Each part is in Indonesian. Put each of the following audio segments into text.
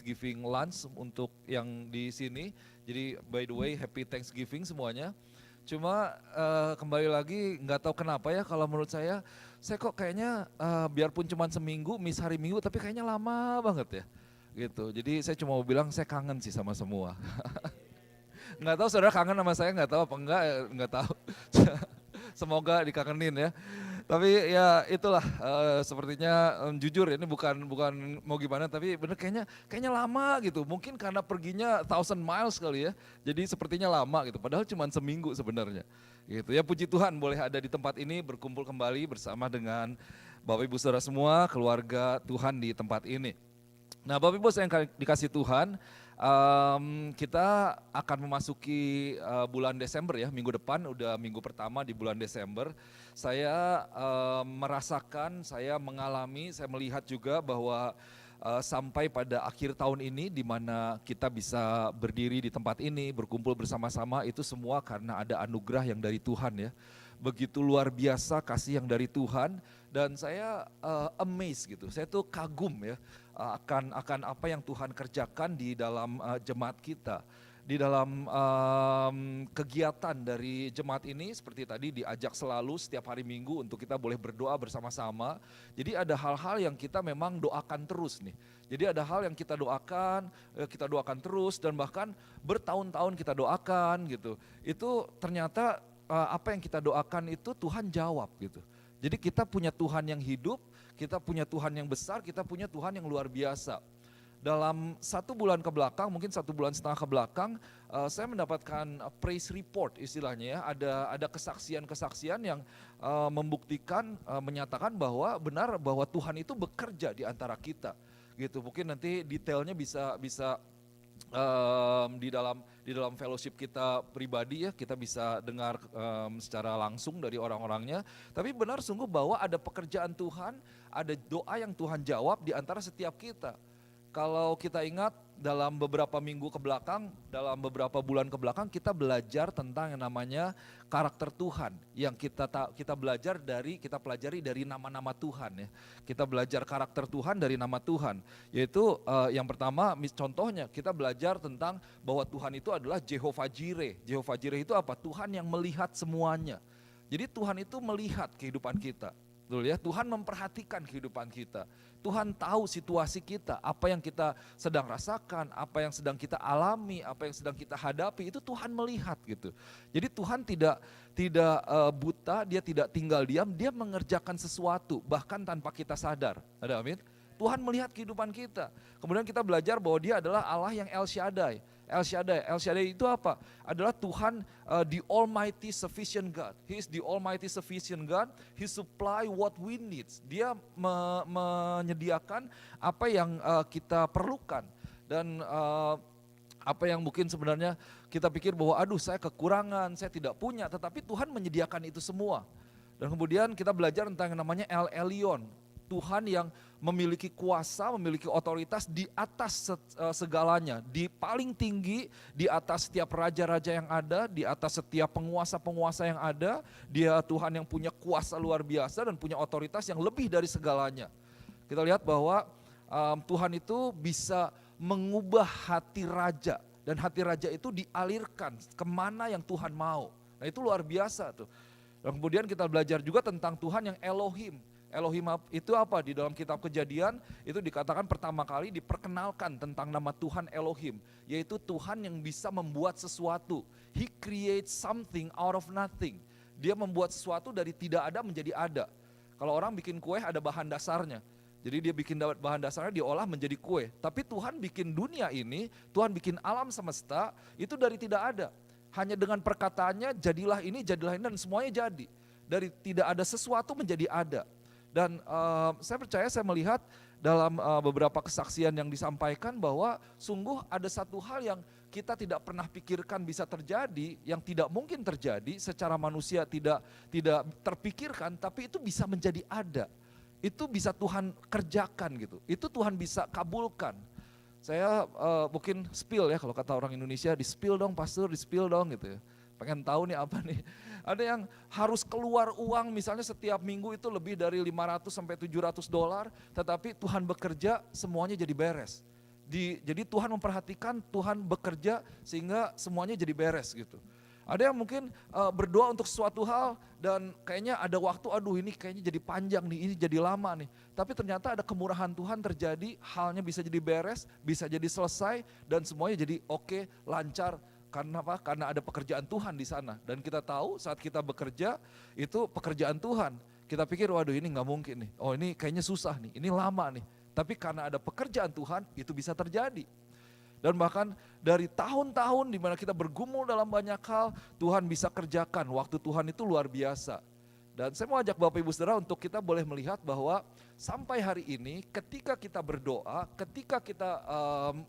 Thanksgiving lunch untuk yang di sini. Jadi by the way happy Thanksgiving semuanya. Cuma kembali lagi nggak tahu kenapa ya kalau menurut saya kok kayaknya biarpun cuma seminggu, miss hari Minggu tapi kayaknya lama banget ya gitu. Jadi saya cuma mau bilang saya kangen sih sama semua. Nggak tahu saudara kangen sama saya, nggak tahu apa enggak, nggak tahu. Semoga dikangenin ya. Tapi ya itulah sepertinya jujur ini bukan mau gimana tapi bener kayaknya lama gitu. Mungkin karena perginya 1,000 miles kali ya. Jadi sepertinya lama gitu. Padahal cuma seminggu sebenarnya. Gitu ya, puji Tuhan boleh ada di tempat ini berkumpul kembali bersama dengan Bapak Ibu Saudara semua, keluarga Tuhan di tempat ini. Nah Bapak Ibu yang dikasih Tuhan, kita akan memasuki bulan Desember ya, minggu depan udah minggu pertama di bulan Desember. Saya merasakan, saya mengalami, saya melihat juga bahwa sampai pada akhir tahun ini di mana kita bisa berdiri di tempat ini, berkumpul bersama-sama itu semua karena ada anugerah yang dari Tuhan ya. Begitu luar biasa kasih yang dari Tuhan dan saya amazed gitu, saya tuh kagum ya akan apa yang Tuhan kerjakan di dalam jemaat kita. Di dalam kegiatan dari jemaat ini seperti tadi diajak selalu setiap hari Minggu untuk kita boleh berdoa bersama-sama. Jadi ada hal-hal yang kita memang doakan terus nih. Jadi ada hal yang kita doakan terus dan bahkan bertahun-tahun kita doakan gitu. Itu ternyata apa yang kita doakan itu Tuhan jawab gitu. Jadi kita punya Tuhan yang hidup, kita punya Tuhan yang besar, kita punya Tuhan yang luar biasa. Dalam 1 bulan ke belakang, mungkin 1,5 bulan ke belakang, saya mendapatkan praise report istilahnya ya. Ada kesaksian-kesaksian yang membuktikan, menyatakan bahwa benar bahwa Tuhan itu bekerja di antara kita. Gitu. Mungkin nanti detailnya bisa di dalam fellowship kita pribadi ya, kita bisa dengar secara langsung dari orang-orangnya. Tapi benar sungguh bahwa ada pekerjaan Tuhan, ada doa yang Tuhan jawab di antara setiap kita. Kalau kita ingat dalam beberapa minggu ke belakang, dalam beberapa bulan ke belakang kita belajar tentang yang namanya karakter Tuhan yang kita pelajari dari nama-nama Tuhan ya. Kita belajar karakter Tuhan dari nama Tuhan, yaitu yang pertama contohnya kita belajar tentang bahwa Tuhan itu adalah Jehovah Jireh. Jehovah Jireh itu apa? Tuhan yang melihat semuanya. Jadi Tuhan itu melihat kehidupan kita. Betul ya, Tuhan memperhatikan kehidupan kita. Tuhan tahu situasi kita, apa yang kita sedang rasakan, apa yang sedang kita alami, apa yang sedang kita hadapi, itu Tuhan melihat gitu. Jadi Tuhan tidak buta, dia tidak tinggal diam, dia mengerjakan sesuatu bahkan tanpa kita sadar. Ada amin? Tuhan melihat kehidupan kita. Kemudian kita belajar bahwa dia adalah Allah yang El Shaddai. El Shaddai itu apa? Adalah Tuhan the Almighty Sufficient God. He is the Almighty Sufficient God. He supply what we need. Dia menyediakan apa yang kita perlukan. Dan apa yang mungkin sebenarnya kita pikir bahwa aduh saya kekurangan, saya tidak punya. Tetapi Tuhan menyediakan itu semua. Dan kemudian kita belajar tentang yang namanya El Elyon. Tuhan yang memiliki kuasa, memiliki otoritas di atas segalanya, di paling tinggi, di atas setiap raja-raja yang ada, di atas setiap penguasa-penguasa yang ada. Dia Tuhan yang punya kuasa luar biasa dan punya otoritas yang lebih dari segalanya. Kita lihat bahwa Tuhan itu bisa mengubah hati raja, dan hati raja itu dialirkan kemana yang Tuhan mau. Nah itu luar biasa tuh. Dan kemudian kita belajar juga tentang Tuhan yang Elohim. Elohim itu apa? Di dalam kitab Kejadian itu dikatakan pertama kali diperkenalkan tentang nama Tuhan Elohim, yaitu Tuhan yang bisa membuat sesuatu. He creates something out of nothing. Dia membuat sesuatu dari tidak ada menjadi ada. Kalau orang bikin kue ada bahan dasarnya. Jadi dia bikin bahan dasarnya diolah menjadi kue. Tapi Tuhan bikin dunia ini, Tuhan bikin alam semesta itu dari tidak ada. Hanya dengan perkataannya jadilah ini dan semuanya jadi. Dari tidak ada sesuatu menjadi ada. Dan saya percaya, saya melihat dalam beberapa kesaksian yang disampaikan bahwa sungguh ada satu hal yang kita tidak pernah pikirkan bisa terjadi, yang tidak mungkin terjadi secara manusia tidak terpikirkan, tapi itu bisa menjadi ada. Itu bisa Tuhan kerjakan gitu, itu Tuhan bisa kabulkan. Saya mungkin spill ya, kalau kata orang Indonesia, di spill dong pastor, di spill dong gitu ya. Pengen tahu nih apa nih. Ada yang harus keluar uang misalnya setiap minggu itu lebih dari $500 sampai $700, tetapi Tuhan bekerja semuanya jadi beres. Jadi Tuhan memperhatikan, Tuhan bekerja sehingga semuanya jadi beres gitu. Ada yang mungkin berdoa untuk sesuatu hal dan kayaknya ada waktu, aduh ini kayaknya jadi panjang nih, ini jadi lama nih. Tapi ternyata ada kemurahan Tuhan terjadi, halnya bisa jadi beres, bisa jadi selesai dan semuanya jadi oke, lancar. Karena apa? Karena ada pekerjaan Tuhan di sana. Dan kita tahu saat kita bekerja itu pekerjaan Tuhan. Kita pikir waduh ini gak mungkin nih, oh ini kayaknya susah nih, ini lama nih. Tapi karena ada pekerjaan Tuhan itu bisa terjadi. Dan bahkan dari tahun-tahun di mana kita bergumul dalam banyak hal, Tuhan bisa kerjakan. Waktu Tuhan itu luar biasa. Dan saya mau ajak Bapak Ibu Saudara untuk kita boleh melihat bahwa sampai hari ini ketika kita berdoa, ketika kita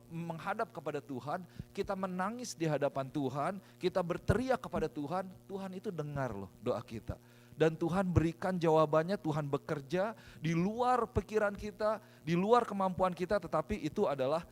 menghadap kepada Tuhan, kita menangis di hadapan Tuhan, kita berteriak kepada Tuhan, Tuhan itu dengar loh doa kita. Dan Tuhan berikan jawabannya, Tuhan bekerja di luar pikiran kita, di luar kemampuan kita, tetapi itu adalah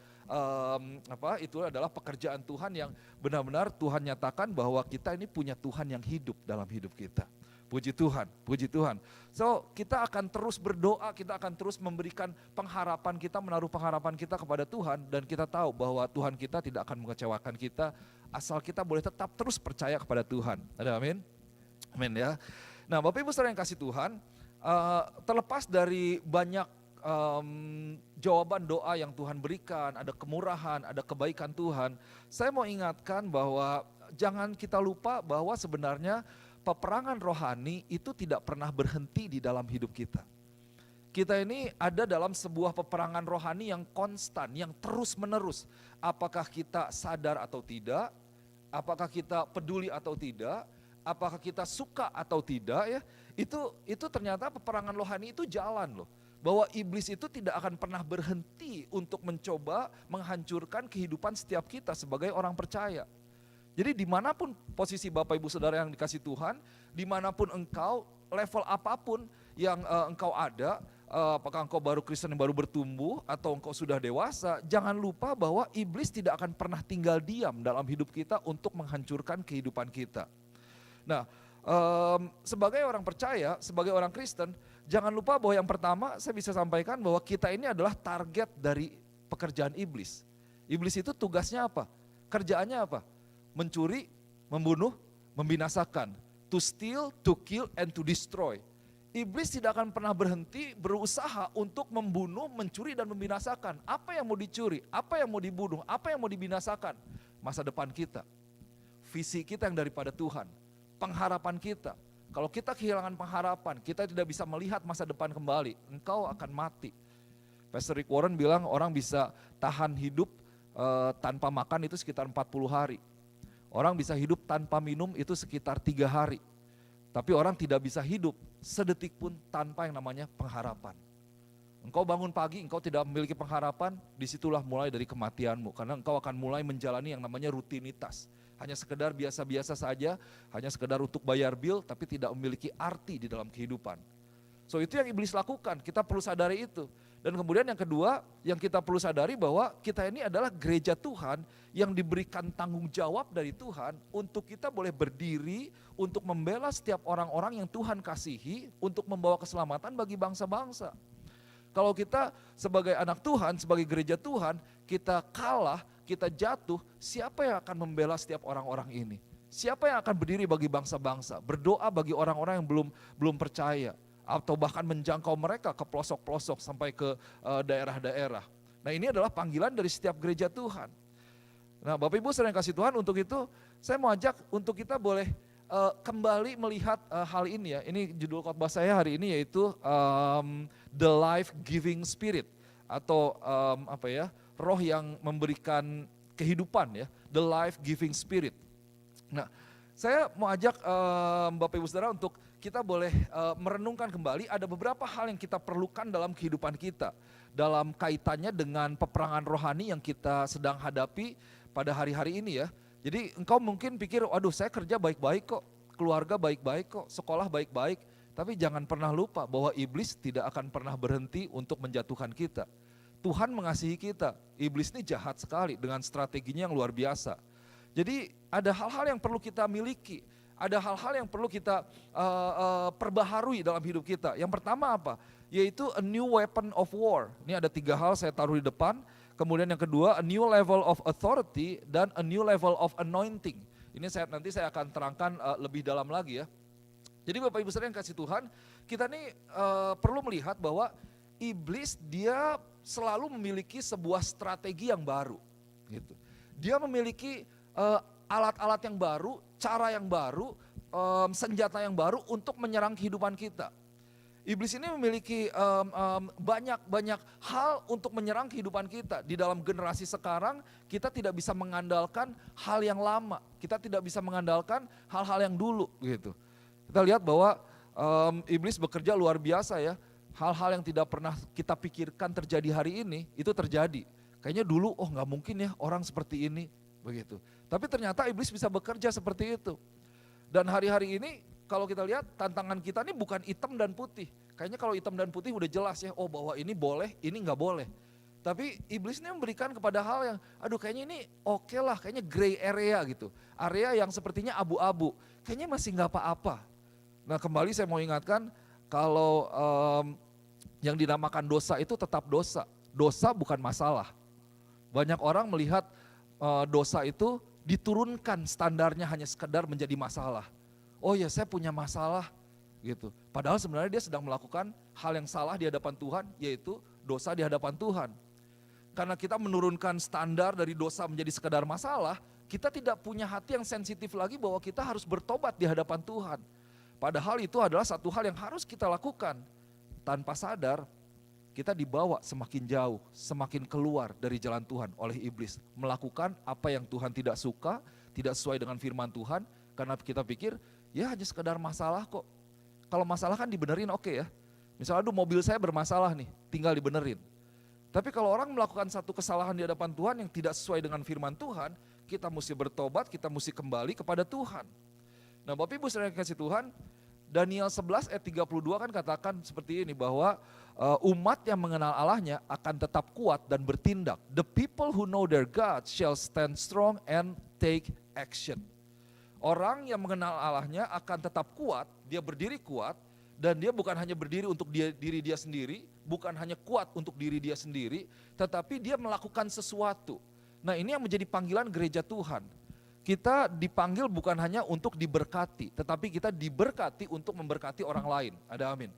itu adalah pekerjaan Tuhan yang benar-benar Tuhan nyatakan bahwa kita ini punya Tuhan yang hidup dalam hidup kita. Puji Tuhan, puji Tuhan. So kita akan terus berdoa, kita akan terus memberikan pengharapan kita, menaruh pengharapan kita kepada Tuhan. Dan kita tahu bahwa Tuhan kita tidak akan mengecewakan kita, asal kita boleh tetap terus percaya kepada Tuhan. Ada amin? Amin ya. Nah Bapak Ibu Saudara yang kasih Tuhan, terlepas dari banyak jawaban doa yang Tuhan berikan, ada kemurahan, ada kebaikan Tuhan, saya mau ingatkan bahwa jangan kita lupa bahwa sebenarnya peperangan rohani itu tidak pernah berhenti di dalam hidup kita. Kita ini ada dalam sebuah peperangan rohani yang konstan, yang terus menerus. Apakah kita sadar atau tidak, apakah kita peduli atau tidak, apakah kita suka atau tidak ya, itu ternyata peperangan rohani itu jalan loh. Bahwa iblis itu tidak akan pernah berhenti untuk mencoba menghancurkan kehidupan setiap kita sebagai orang percaya. Jadi dimanapun posisi Bapak Ibu Saudara yang dikasih Tuhan, dimanapun engkau, level apapun yang engkau ada, apakah engkau baru Kristen yang baru bertumbuh atau engkau sudah dewasa, jangan lupa bahwa iblis tidak akan pernah tinggal diam dalam hidup kita untuk menghancurkan kehidupan kita. Nah, sebagai orang percaya, sebagai orang Kristen, jangan lupa bahwa yang pertama saya bisa sampaikan bahwa kita ini adalah target dari pekerjaan iblis. Iblis itu tugasnya apa? Kerjaannya apa? Mencuri, membunuh, membinasakan. To steal, to kill, and to destroy. Iblis tidak akan pernah berhenti berusaha untuk membunuh, mencuri, dan membinasakan. Apa yang mau dicuri? Apa yang mau dibunuh? Apa yang mau dibinasakan? Masa depan kita. Visi kita yang daripada Tuhan. Pengharapan kita. Kalau kita kehilangan pengharapan, kita tidak bisa melihat masa depan kembali, engkau akan mati. Pastor Rick Warren bilang orang bisa tahan hidup tanpa makan itu sekitar 40 hari. Orang bisa hidup tanpa minum itu sekitar 3 hari. Tapi orang tidak bisa hidup sedetik pun tanpa yang namanya pengharapan. Engkau bangun pagi, engkau tidak memiliki pengharapan, disitulah mulai dari kematianmu. Karena engkau akan mulai menjalani yang namanya rutinitas. Hanya sekedar biasa-biasa saja, hanya sekedar untuk bayar bil, tapi tidak memiliki arti di dalam kehidupan. So itu yang iblis lakukan, kita perlu sadari itu. Dan kemudian yang kedua, yang kita perlu sadari bahwa kita ini adalah gereja Tuhan yang diberikan tanggung jawab dari Tuhan untuk kita boleh berdiri, untuk membela setiap orang-orang yang Tuhan kasihi, untuk membawa keselamatan bagi bangsa-bangsa. Kalau kita sebagai anak Tuhan, sebagai gereja Tuhan, kita kalah, kita jatuh, siapa yang akan membela setiap orang-orang ini? Siapa yang akan berdiri bagi bangsa-bangsa, berdoa bagi orang-orang yang belum percaya, atau bahkan menjangkau mereka ke pelosok-pelosok sampai ke daerah-daerah. Nah ini adalah panggilan dari setiap gereja Tuhan. Nah Bapak Ibu saudara yang kasih Tuhan, untuk itu saya mau ajak untuk kita boleh kembali melihat hal ini ya. Ini judul khotbah saya hari ini yaitu The Life Giving Spirit, atau roh yang memberikan kehidupan ya, the life giving spirit. Nah, saya mau ajak Bapak Ibu Saudara untuk kita boleh merenungkan kembali ada beberapa hal yang kita perlukan dalam kehidupan kita, dalam kaitannya dengan peperangan rohani yang kita sedang hadapi pada hari-hari ini ya. Jadi engkau mungkin pikir, waduh saya kerja baik-baik kok, keluarga baik-baik kok, sekolah baik-baik, tapi jangan pernah lupa bahwa iblis tidak akan pernah berhenti untuk menjatuhkan kita. Tuhan mengasihi kita, iblis ini jahat sekali dengan strateginya yang luar biasa. Jadi ada hal-hal yang perlu kita miliki, ada hal-hal yang perlu kita perbaharui dalam hidup kita. Yang pertama apa? Yaitu a new weapon of war. Ini ada 3 hal saya taruh di depan, Kemudian yang kedua, a new level of authority dan a new level of anointing. Ini nanti saya akan terangkan lebih dalam lagi ya. Jadi Bapak Ibu saudara yang kasih Tuhan, kita nih perlu melihat bahwa iblis dia selalu memiliki sebuah strategi yang baru. Gitu. Dia memiliki alat-alat yang baru, cara yang baru, senjata yang baru untuk menyerang kehidupan kita. Iblis ini memiliki banyak hal untuk menyerang kehidupan kita. Di dalam generasi sekarang kita tidak bisa mengandalkan hal yang lama, kita tidak bisa mengandalkan hal-hal yang dulu gitu. Kita lihat bahwa iblis bekerja luar biasa ya. Hal-hal yang tidak pernah kita pikirkan terjadi hari ini, itu terjadi. Kayaknya dulu, nggak mungkin ya orang seperti ini, begitu. Tapi ternyata iblis bisa bekerja seperti itu. Dan hari-hari ini kalau kita lihat tantangan kita ini bukan hitam dan putih. Kayaknya kalau hitam dan putih udah jelas ya, bahwa ini boleh, ini nggak boleh. Tapi iblis ini memberikan kepada hal yang, kayaknya ini oke lah, kayaknya gray area gitu. Area yang sepertinya abu-abu, kayaknya masih nggak apa-apa. Nah kembali saya mau ingatkan, kalau yang dinamakan dosa itu tetap dosa. Dosa bukan masalah. Banyak orang melihat dosa itu diturunkan standarnya hanya sekedar menjadi masalah. Oh ya saya punya masalah gitu. Padahal sebenarnya dia sedang melakukan hal yang salah di hadapan Tuhan, yaitu dosa di hadapan Tuhan. Karena kita menurunkan standar dari dosa menjadi sekedar masalah, kita tidak punya hati yang sensitif lagi bahwa kita harus bertobat di hadapan Tuhan. Padahal itu adalah satu hal yang harus kita lakukan. Tanpa sadar, kita dibawa semakin jauh, semakin keluar dari jalan Tuhan oleh iblis. Melakukan apa yang Tuhan tidak suka, tidak sesuai dengan firman Tuhan, karena kita pikir, ya hanya sekedar masalah kok. Kalau masalah kan dibenerin oke ya. Misalnya mobil saya bermasalah nih, tinggal dibenerin. Tapi kalau orang melakukan satu kesalahan di hadapan Tuhan yang tidak sesuai dengan firman Tuhan, kita mesti bertobat, kita mesti kembali kepada Tuhan. Nah Bapak Ibu saudara yang kasih Tuhan, Daniel 11 ayat 32 kan katakan seperti ini bahwa umat yang mengenal Allahnya akan tetap kuat dan bertindak. The people who know their God shall stand strong and take action. Orang yang mengenal Allahnya akan tetap kuat, dia berdiri kuat, dan dia bukan hanya berdiri untuk diri dia sendiri, bukan hanya kuat untuk diri dia sendiri, tetapi dia melakukan sesuatu. Nah ini yang menjadi panggilan gereja Tuhan. Kita dipanggil bukan hanya untuk diberkati, tetapi kita diberkati untuk memberkati orang lain. Ada amin.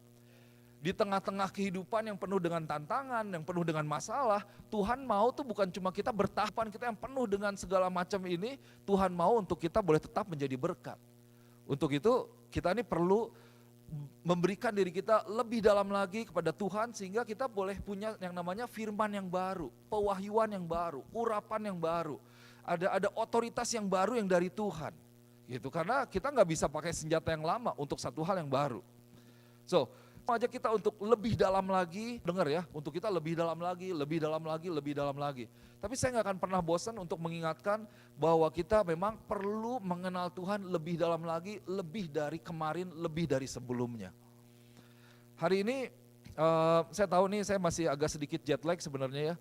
Di tengah-tengah kehidupan yang penuh dengan tantangan, yang penuh dengan masalah, Tuhan mau tuh bukan cuma kita bertahan, kita yang penuh dengan segala macam ini, Tuhan mau untuk kita boleh tetap menjadi berkat. Untuk itu kita ini perlu memberikan diri kita lebih dalam lagi kepada Tuhan sehingga kita boleh punya yang namanya firman yang baru, pewahyuan yang baru, urapan yang baru. Ada otoritas yang baru yang dari Tuhan, gitu. Karena kita nggak bisa pakai senjata yang lama untuk satu hal yang baru. So, ajak kita untuk lebih dalam lagi, dengar ya, untuk kita lebih dalam lagi, lebih dalam lagi, lebih dalam lagi. Tapi saya nggak akan pernah bosan untuk mengingatkan bahwa kita memang perlu mengenal Tuhan lebih dalam lagi, lebih dari kemarin, lebih dari sebelumnya. Hari ini saya tahu nih saya masih agak sedikit jet lag sebenarnya ya.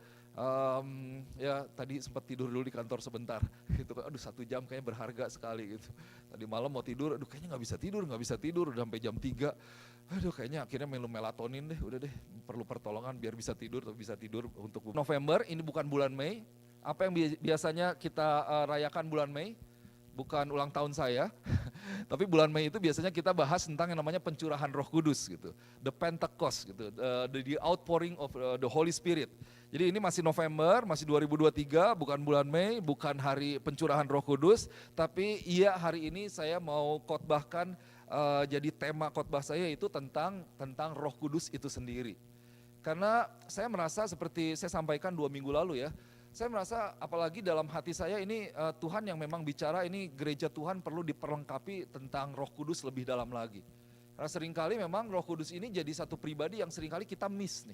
Ya tadi sempat tidur dulu di kantor sebentar gitu, aduh 1 jam kayaknya berharga sekali gitu. Tadi malam mau tidur, aduh kayaknya nggak bisa tidur udah sampai jam 3. Aduh kayaknya akhirnya minum melatonin deh, udah deh perlu pertolongan biar bisa tidur untuk November. Ini bukan bulan Mei. Apa yang biasanya kita rayakan bulan Mei? Bukan ulang tahun saya, tapi bulan Mei itu biasanya kita bahas tentang yang namanya pencurahan Roh Kudus gitu, the Pentecost gitu, the outpouring of the Holy Spirit. Jadi ini masih November, masih 2023, bukan bulan Mei, bukan hari pencurahan Roh Kudus, tapi iya hari ini saya mau khotbahkan, jadi tema khotbah saya itu tentang Roh Kudus itu sendiri. Karena saya merasa seperti saya sampaikan 2 minggu lalu ya, saya merasa apalagi dalam hati saya ini Tuhan yang memang bicara, ini gereja Tuhan perlu diperlengkapi tentang Roh Kudus lebih dalam lagi. Karena seringkali memang Roh Kudus ini jadi satu pribadi yang seringkali kita miss nih.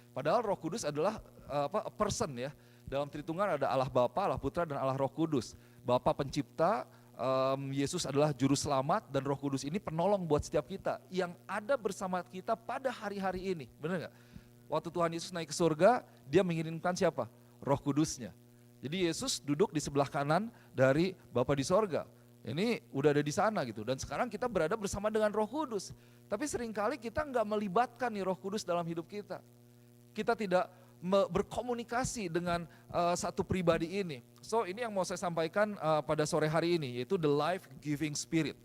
Padahal Roh Kudus adalah a person ya. Dalam Tritunggal ada Allah Bapa, Allah Putra dan Allah Roh Kudus. Bapa pencipta, Yesus adalah juru selamat dan Roh Kudus ini penolong buat setiap kita yang ada bersama kita pada hari-hari ini. Benar nggak? Waktu Tuhan Yesus naik ke surga, dia mengirimkan siapa? Roh Kudusnya. Jadi Yesus duduk di sebelah kanan dari Bapa di sorga. Ini udah ada di sana gitu. Dan sekarang kita berada bersama dengan Roh Kudus. Tapi seringkali kita nggak melibatkan nih Roh Kudus dalam hidup kita. Kita tidak berkomunikasi dengan satu pribadi ini. So ini yang mau saya sampaikan pada sore hari ini, yaitu the life giving spirit.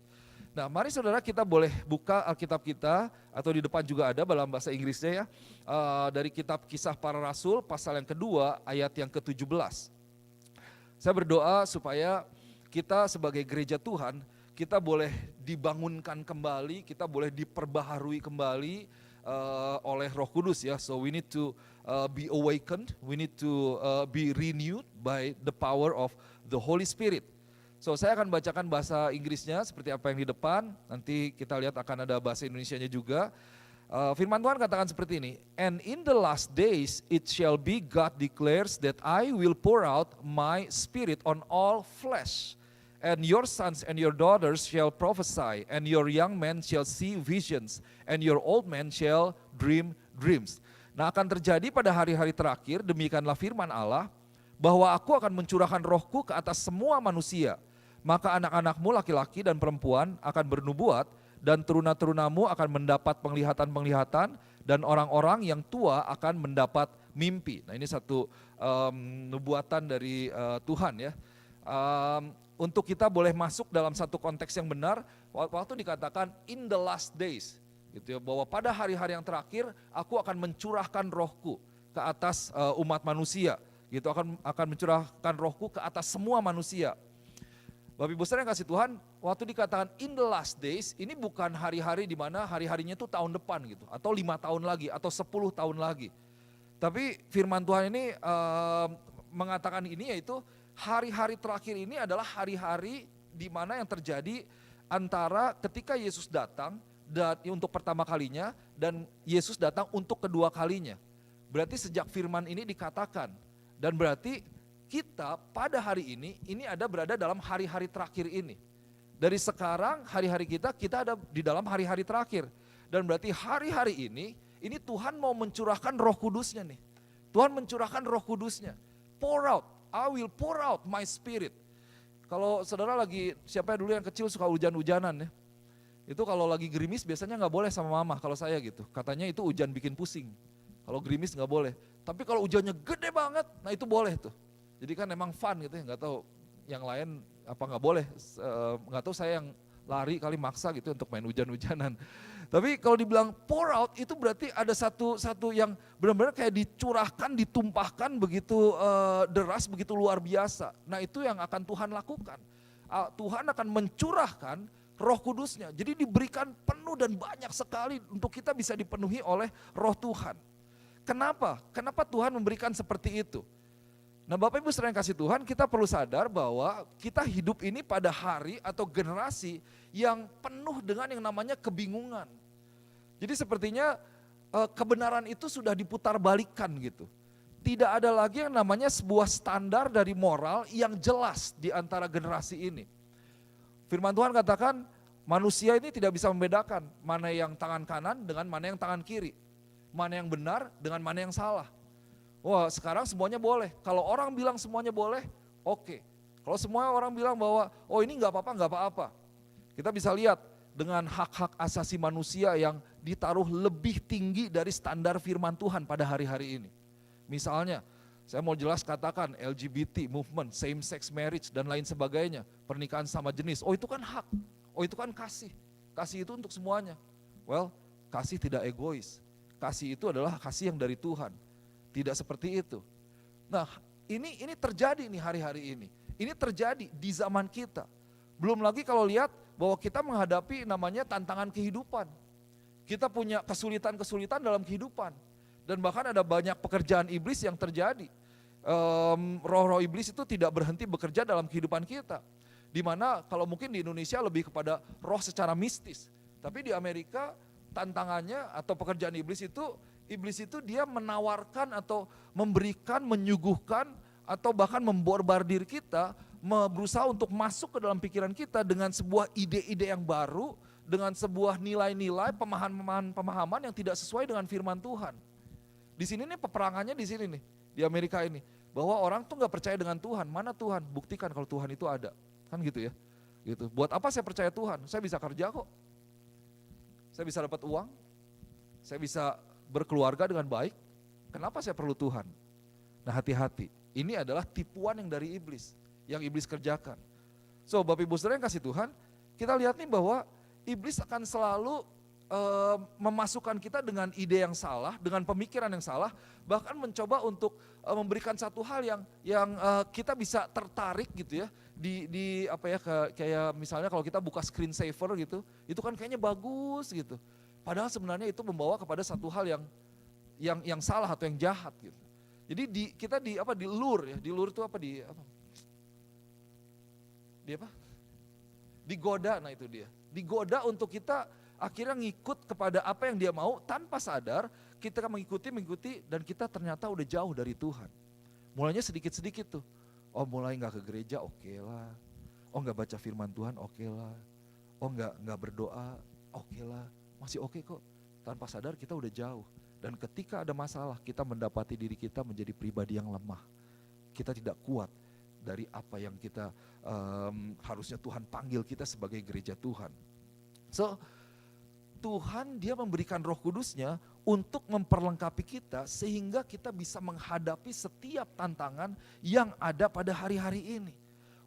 Nah, mari saudara kita boleh buka Alkitab kita, atau di depan juga ada dalam bahasa Inggrisnya ya, dari kitab Kisah Para Rasul pasal yang kedua ayat yang ke-17. Saya berdoa supaya kita sebagai gereja Tuhan, kita boleh dibangunkan kembali, kita boleh diperbaharui kembali oleh Roh Kudus ya. So we need to be awakened, we need to be renewed by the power of the Holy Spirit. So saya akan bacakan bahasa Inggrisnya seperti apa yang di depan, nanti kita lihat akan ada bahasa Indonesianya juga. Firman Tuhan katakan seperti ini, and in the last days it shall be, God declares, that I will pour out my spirit on all flesh, and your sons and your daughters shall prophesy, and your young men shall see visions, and your old men shall dream dreams. Nah, akan terjadi pada hari-hari terakhir, demikianlah firman Allah, bahwa aku akan mencurahkan rohku ke atas semua manusia. Maka anak-anakmu laki-laki dan perempuan akan bernubuat, dan teruna-terunamu akan mendapat penglihatan-penglihatan, dan orang-orang yang tua akan mendapat mimpi. Nah, ini satu nubuatan dari Tuhan ya. Untuk kita boleh masuk dalam satu konteks yang benar, waktu dikatakan in the last days, gitu ya, bahwa pada hari-hari yang terakhir aku akan mencurahkan rohku ke atas umat manusia, gitu, akan mencurahkan rohku ke atas semua manusia. Bapak Ibu saudara yang kasih Tuhan, waktu dikatakan in the last days, ini bukan hari-hari di mana hari-harinya itu tahun depan gitu, atau 5 tahun lagi, atau 10 tahun lagi. Tapi firman Tuhan ini mengatakan ini, yaitu hari-hari terakhir ini adalah hari-hari di mana yang terjadi antara ketika Yesus datang dan untuk pertama kalinya, dan Yesus datang untuk kedua kalinya. Berarti sejak firman ini dikatakan, dan berarti kita pada hari ini ada berada dalam hari-hari terakhir ini. Dari sekarang hari-hari kita ada di dalam hari-hari terakhir. Dan berarti hari-hari ini Tuhan mau mencurahkan Roh Kudusnya nih. Tuhan mencurahkan Roh Kudusnya. Pour out, I will pour out my spirit. Kalau saudara lagi, siapa dulu yang kecil suka hujan-hujanan ya. Itu kalau lagi gerimis biasanya nggak boleh sama mama, kalau saya gitu. Katanya itu hujan bikin pusing. Kalau gerimis nggak boleh. Tapi kalau hujannya gede banget, nah itu boleh tuh. Jadi kan emang fun gitu ya, nggak tahu yang lain apa nggak boleh, nggak tahu saya yang lari kali maksa gitu untuk main hujan-hujanan. Tapi kalau dibilang pour out itu berarti ada satu yang benar-benar kayak dicurahkan, ditumpahkan begitu deras, begitu luar biasa. Nah itu yang akan Tuhan lakukan. Tuhan akan mencurahkan Roh Kudusnya. Jadi diberikan penuh dan banyak sekali untuk kita bisa dipenuhi oleh Roh Tuhan. Kenapa? Kenapa Tuhan memberikan seperti itu? Nah Bapak Ibu saudara yang kasih Tuhan, kita perlu sadar bahwa kita hidup ini pada hari atau generasi yang penuh dengan yang namanya kebingungan. Jadi sepertinya kebenaran itu sudah diputar balikan gitu. Tidak ada lagi yang namanya sebuah standar dari moral yang jelas di antara generasi ini. Firman Tuhan katakan manusia ini tidak bisa membedakan mana yang tangan kanan dengan mana yang tangan kiri. Mana yang benar dengan mana yang salah. Wah sekarang semuanya boleh, kalau orang bilang semuanya boleh, oke. Kalau semua orang bilang bahwa oh ini nggak apa-apa, kita bisa lihat dengan hak-hak asasi manusia yang ditaruh lebih tinggi dari standar firman Tuhan pada hari-hari ini. Misalnya, saya mau jelas katakan LGBT movement, same sex marriage dan lain sebagainya, pernikahan sama jenis, oh itu kan hak, oh itu kan kasih itu untuk semuanya. Well, kasih tidak egois, kasih itu adalah kasih yang dari Tuhan. Tidak seperti itu. Nah ini terjadi nih hari-hari ini. Ini terjadi di zaman kita. Belum lagi kalau lihat bahwa kita menghadapi namanya tantangan kehidupan. Kita punya kesulitan-kesulitan dalam kehidupan. Dan bahkan ada banyak pekerjaan iblis yang terjadi. Roh-roh iblis itu tidak berhenti bekerja dalam kehidupan kita. Dimana kalau mungkin di Indonesia lebih kepada roh secara mistis. Tapi di Amerika tantangannya atau pekerjaan iblis itu dia menawarkan atau memberikan, menyuguhkan atau bahkan memborbardir kita, berusaha untuk masuk ke dalam pikiran kita dengan sebuah ide-ide yang baru, dengan sebuah nilai-nilai, pemahaman yang tidak sesuai dengan firman Tuhan. Di sini nih peperangannya di sini nih, di Amerika ini, bahwa orang tuh nggak percaya dengan Tuhan. Mana Tuhan? Buktikan kalau Tuhan itu ada, kan gitu ya. Gitu. Buat apa saya percaya Tuhan? Saya bisa kerja kok, saya bisa dapat uang, saya bisa berkeluarga dengan baik, Kenapa saya perlu Tuhan? Nah hati-hati, ini adalah tipuan yang dari iblis, yang iblis kerjakan. So Bapak Ibu Saudara yang kasih Tuhan, kita lihat nih bahwa iblis akan selalu memasukkan kita dengan ide yang salah, dengan pemikiran yang salah, bahkan mencoba untuk memberikan satu hal yang kita bisa tertarik gitu ya, di apa ya, kayak misalnya kalau kita buka screensaver gitu, itu kan kayaknya bagus gitu. Padahal sebenarnya itu membawa kepada satu hal yang salah atau yang jahat gitu. Jadi kita di lure ya, di lure itu apa di apa? Digoda, nah itu dia. Digoda untuk kita akhirnya ngikut kepada apa yang dia mau tanpa sadar, kita mengikuti dan kita ternyata udah jauh dari Tuhan. Mulainya sedikit-sedikit tuh. Oh mulai gak ke gereja, oke lah. Oh gak baca firman Tuhan, oke lah. Oh gak berdoa, oke lah. Masih oke kok. Tanpa sadar kita udah jauh. Dan ketika ada masalah, kita mendapati diri kita menjadi pribadi yang lemah. Kita tidak kuat dari apa yang kita harusnya Tuhan panggil kita sebagai gereja Tuhan. So, Tuhan dia memberikan Roh Kudusnya untuk memperlengkapi kita sehingga kita bisa menghadapi setiap tantangan yang ada pada hari-hari ini.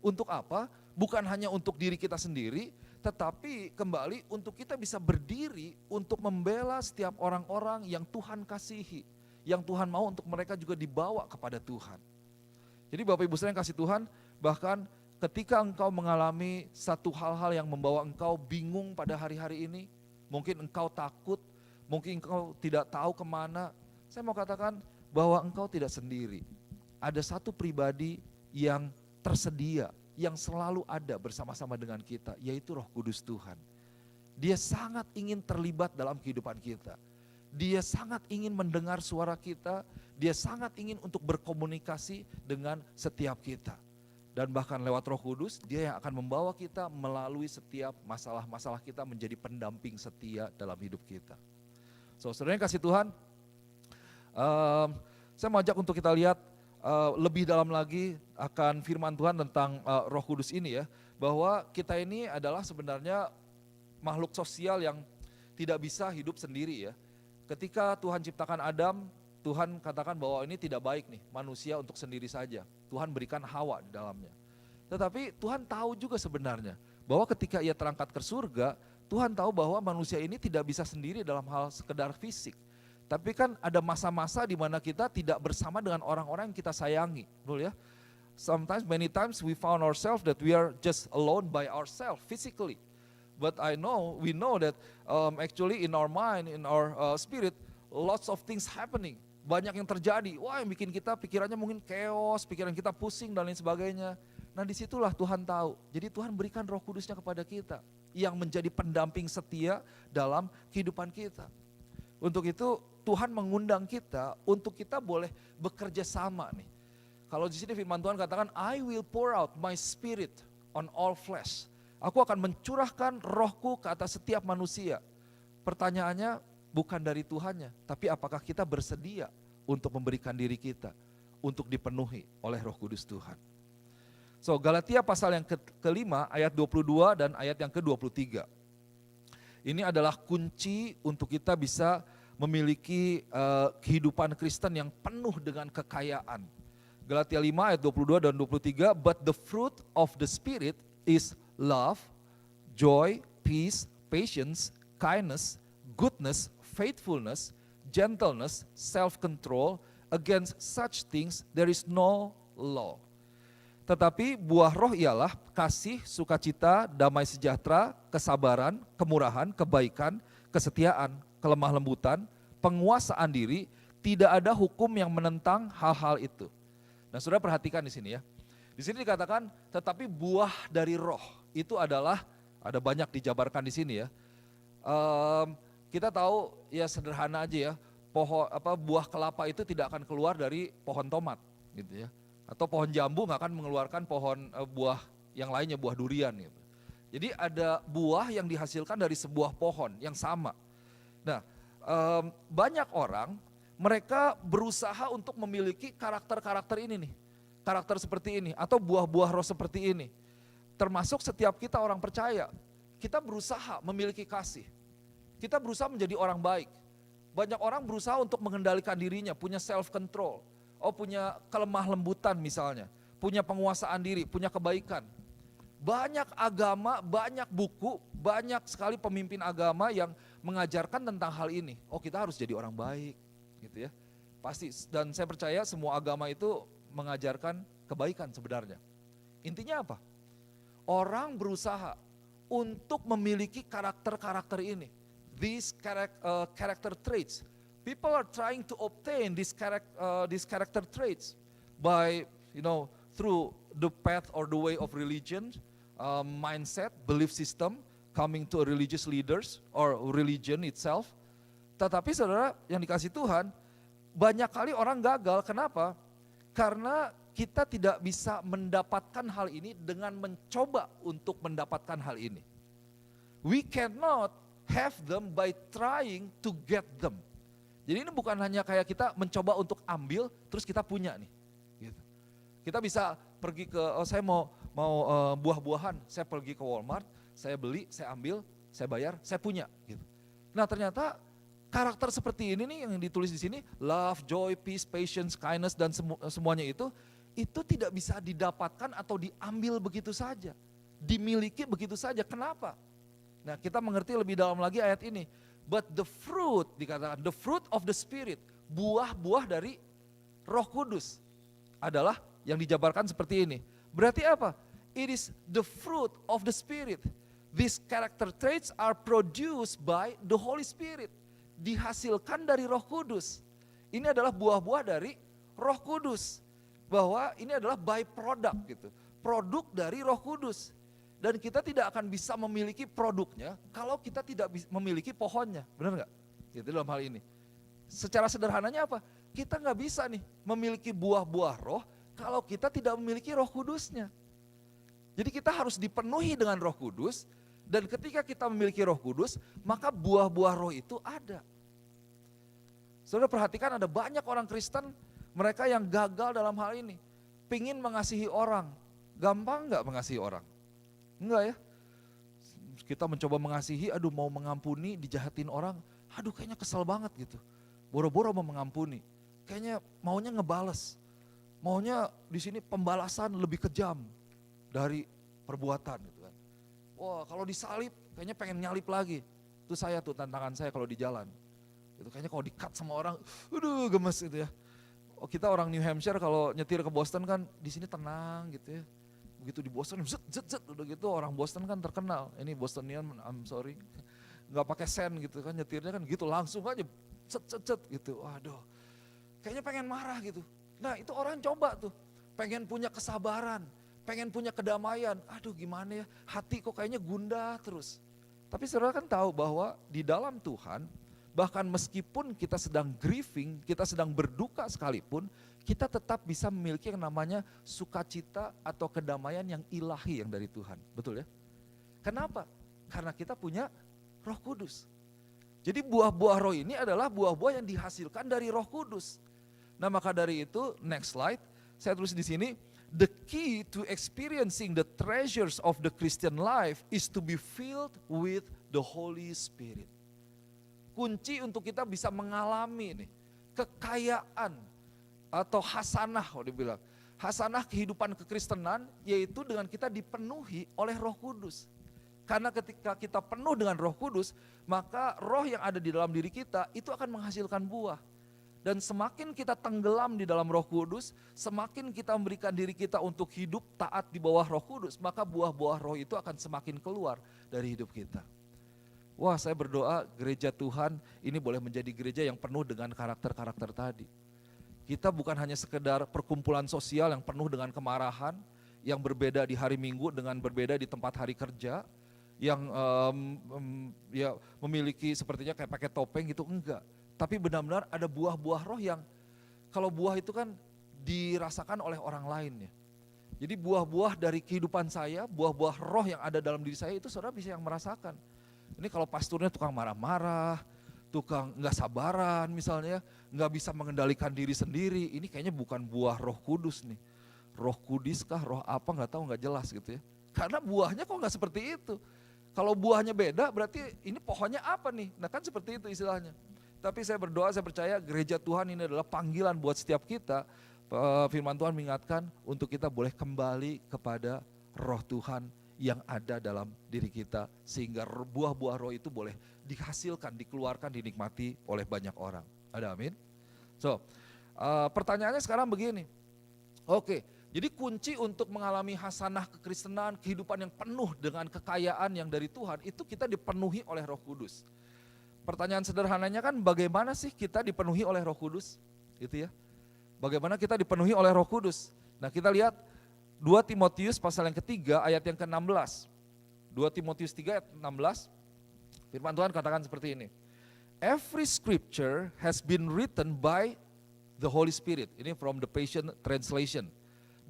Untuk apa? Bukan hanya untuk diri kita sendiri, tetapi kembali untuk kita bisa berdiri untuk membela setiap orang-orang yang Tuhan kasihi, yang Tuhan mau untuk mereka juga dibawa kepada Tuhan. Jadi Bapak Ibu Saudara yang kasih Tuhan, bahkan ketika engkau mengalami satu hal-hal yang membawa engkau bingung pada hari-hari ini, mungkin engkau takut, mungkin engkau tidak tahu kemana, saya mau katakan bahwa engkau tidak sendiri. Ada satu pribadi yang tersedia, yang selalu ada bersama-sama dengan kita, yaitu Roh Kudus Tuhan. Dia sangat ingin terlibat dalam kehidupan kita. Dia sangat ingin mendengar suara kita, dia sangat ingin untuk berkomunikasi dengan setiap kita. Dan bahkan lewat Roh Kudus, dia yang akan membawa kita melalui setiap masalah-masalah kita menjadi pendamping setia dalam hidup kita. So, saudara yang kasih Tuhan, saya mau ajak untuk kita lihat lebih dalam lagi akan firman Tuhan tentang Roh Kudus ini ya, bahwa kita ini adalah sebenarnya makhluk sosial yang tidak bisa hidup sendiri ya. Ketika Tuhan ciptakan Adam, Tuhan katakan bahwa ini tidak baik nih manusia untuk sendiri saja. Tuhan berikan Hawa di dalamnya. Tetapi Tuhan tahu juga sebenarnya bahwa ketika ia terangkat ke surga, Tuhan tahu bahwa manusia ini tidak bisa sendiri dalam hal sekedar fisik. Tapi kan ada masa-masa di mana kita tidak bersama dengan orang-orang yang kita sayangi, betul ya? Sometimes, many times we found ourselves that we are just alone by ourselves physically. But we know that actually in our mind, in our spirit, lots of things happening. Banyak yang terjadi, wah yang bikin kita pikirannya mungkin chaos, pikiran kita pusing dan lain sebagainya. Nah disitulah Tuhan tahu, jadi Tuhan berikan Roh Kudusnya kepada kita, yang menjadi pendamping setia dalam kehidupan kita. Untuk itu Tuhan mengundang kita untuk kita boleh bekerja sama nih. Kalau di sini firman Tuhan katakan, I will pour out my spirit on all flesh. Aku akan mencurahkan rohku ke atas setiap manusia. Pertanyaannya bukan dari Tuhannya, tapi apakah kita bersedia untuk memberikan diri kita untuk dipenuhi oleh Roh Kudus Tuhan. So Galatia pasal yang kelima ayat 22 dan ayat yang ke-23. Ini adalah kunci untuk kita bisa memiliki kehidupan Kristen yang penuh dengan kekayaan. Galatia 5 ayat 22 dan 23, but the fruit of the Spirit is love, joy, peace, patience, kindness, goodness, faithfulness, gentleness, self-control. Against such things there is no law. Tetapi buah roh ialah kasih, sukacita, damai sejahtera, kesabaran, kemurahan, kebaikan, kesetiaan, kelemah lembutan, penguasaan diri. Tidak ada hukum yang menentang hal-hal itu. Nah, saudara perhatikan di sini ya. Di sini dikatakan, tetapi buah dari roh itu adalah, ada banyak dijabarkan di sini ya. Kita tahu ya sederhana aja ya, buah kelapa itu tidak akan keluar dari pohon tomat, gitu ya. Atau pohon jambu nggak akan mengeluarkan pohon buah yang lainnya, buah durian gitu. Jadi ada buah yang dihasilkan dari sebuah pohon yang sama. Nah, banyak orang mereka berusaha untuk memiliki karakter-karakter ini nih, karakter seperti ini atau buah-buah roh seperti ini. Termasuk setiap kita orang percaya, kita berusaha memiliki kasih, kita berusaha menjadi orang baik. Banyak orang berusaha untuk mengendalikan dirinya, punya self control. Oh, punya kelemah lembutan misalnya, punya penguasaan diri, punya kebaikan. Banyak agama, banyak buku, banyak sekali pemimpin agama yang mengajarkan tentang hal ini. Oh, kita harus jadi orang baik, gitu ya. Pasti, dan saya percaya semua agama itu mengajarkan kebaikan sebenarnya. Intinya apa? Orang berusaha untuk memiliki karakter-karakter ini. These character traits. People are trying to obtain these character traits by, through the path or the way of religion, mindset, belief system, coming to a religious leaders or religion itself. Tetapi saudara yang dikasih Tuhan, banyak kali orang gagal. Kenapa? Karena kita tidak bisa mendapatkan hal ini dengan mencoba untuk mendapatkan hal ini. We cannot have them by trying to get them. Jadi ini bukan hanya kayak kita mencoba untuk ambil terus kita punya nih. Gitu. Kita bisa pergi ke, saya mau buah-buahan, saya pergi ke Walmart, saya beli, saya ambil, saya bayar, saya punya. Gitu. Nah ternyata karakter seperti ini nih yang ditulis di sini, love, joy, peace, patience, kindness dan semuanya itu tidak bisa didapatkan atau diambil begitu saja, dimiliki begitu saja. Kenapa? Nah kita mengerti lebih dalam lagi ayat ini. But the fruit, dikatakan the fruit of the spirit, buah-buah dari Roh Kudus adalah yang dijabarkan seperti ini. Berarti apa? It is the fruit of the spirit. These character traits are produced by the Holy Spirit. Dihasilkan dari Roh Kudus. Ini adalah buah-buah dari Roh Kudus. Bahwa ini adalah byproduct gitu. Produk dari Roh Kudus. Dan kita tidak akan bisa memiliki produknya kalau kita tidak memiliki pohonnya, benar nggak? Gitu dalam hal ini. Secara sederhananya apa? Kita nggak bisa nih memiliki buah-buah roh kalau kita tidak memiliki Roh Kudusnya. Jadi kita harus dipenuhi dengan Roh Kudus, dan ketika kita memiliki Roh Kudus, maka buah-buah roh itu ada. Saudara perhatikan ada banyak orang Kristen, mereka yang gagal dalam hal ini. Pingin mengasihi orang, gampang nggak mengasihi orang? Enggak ya, kita mencoba mengasihi, aduh mau mengampuni, dijahatin orang, aduh kayaknya kesel banget gitu. Boro-boro mau mengampuni, kayaknya maunya ngebales, maunya di sini pembalasan lebih kejam dari perbuatan gitu kan. Wah kalau disalib, kayaknya pengen nyalip lagi. Itu saya tuh tantangan saya kalau di jalan. Itu kayaknya kalau di-cut sama orang, aduh gemes gitu ya. Oh, kita orang New Hampshire kalau nyetir ke Boston kan di sini tenang gitu ya. Begitu di Boston, zet, udah gitu orang Boston kan terkenal. Ini Bostonian, I'm sorry, nggak pakai sen gitu kan, nyetirnya kan gitu langsung aja, cet gitu. Waduh, kayaknya pengen marah gitu. Nah itu orang coba tuh, pengen punya kesabaran, pengen punya kedamaian. Aduh gimana ya, hati kok kayaknya gundah terus. Tapi saudara kan tahu bahwa di dalam Tuhan, bahkan meskipun kita sedang grieving, kita sedang berduka sekalipun, kita tetap bisa memiliki yang namanya sukacita atau kedamaian yang ilahi yang dari Tuhan. Betul ya? Kenapa? Karena kita punya Roh Kudus. Jadi buah-buah roh ini adalah buah-buah yang dihasilkan dari Roh Kudus. Nah maka dari itu, next slide, saya tulis di sini, the key to experiencing the treasures of the Christian life is to be filled with the Holy Spirit. Kunci untuk kita bisa mengalami nih, kekayaan atau hasanah kalau dibilang. Hasanah kehidupan kekristenan yaitu dengan kita dipenuhi oleh Roh Kudus. Karena ketika kita penuh dengan Roh Kudus, maka roh yang ada di dalam diri kita itu akan menghasilkan buah. Dan semakin kita tenggelam di dalam Roh Kudus, semakin kita memberikan diri kita untuk hidup taat di bawah Roh Kudus, maka buah-buah roh itu akan semakin keluar dari hidup kita. Wah, saya berdoa gereja Tuhan ini boleh menjadi gereja yang penuh dengan karakter-karakter tadi. Kita bukan hanya sekedar perkumpulan sosial yang penuh dengan kemarahan, yang berbeda di hari Minggu dengan berbeda di tempat hari kerja, yang ya memiliki sepertinya kayak pakai topeng gitu, enggak. Tapi benar-benar ada buah-buah roh yang kalau buah itu kan dirasakan oleh orang lain ya. Jadi buah-buah dari kehidupan saya, buah-buah roh yang ada dalam diri saya itu saudara bisa yang merasakan. Ini kalau pasturnya tukang marah-marah, tukang nggak sabaran misalnya, nggak bisa mengendalikan diri sendiri, ini kayaknya bukan buah Roh Kudus nih. Roh Kudus kah, roh apa nggak tahu, nggak jelas gitu ya. Karena buahnya kok nggak seperti itu. Kalau buahnya beda berarti ini pohonnya apa nih? Nah kan seperti itu istilahnya. Tapi saya berdoa, saya percaya gereja Tuhan ini adalah panggilan buat setiap kita. Firman Tuhan mengingatkan untuk kita boleh kembali kepada roh Tuhan yang ada dalam diri kita. Sehingga buah-buah roh itu boleh dihasilkan, dikeluarkan, dinikmati oleh banyak orang. Ada amin? So, pertanyaannya sekarang begini. Oke, jadi kunci untuk mengalami hasanah kekristenan, kehidupan yang penuh dengan kekayaan yang dari Tuhan, itu kita dipenuhi oleh Roh Kudus. Pertanyaan sederhananya kan bagaimana sih kita dipenuhi oleh Roh Kudus? Gitu ya. Bagaimana kita dipenuhi oleh Roh Kudus? Nah, kita lihat 2 Timotius pasal yang ketiga ayat yang ke-16. 2 Timotius 3 ayat 16. Firman Tuhan katakan seperti ini. Every scripture has been written by the Holy Spirit. Ini from the Passion Translation.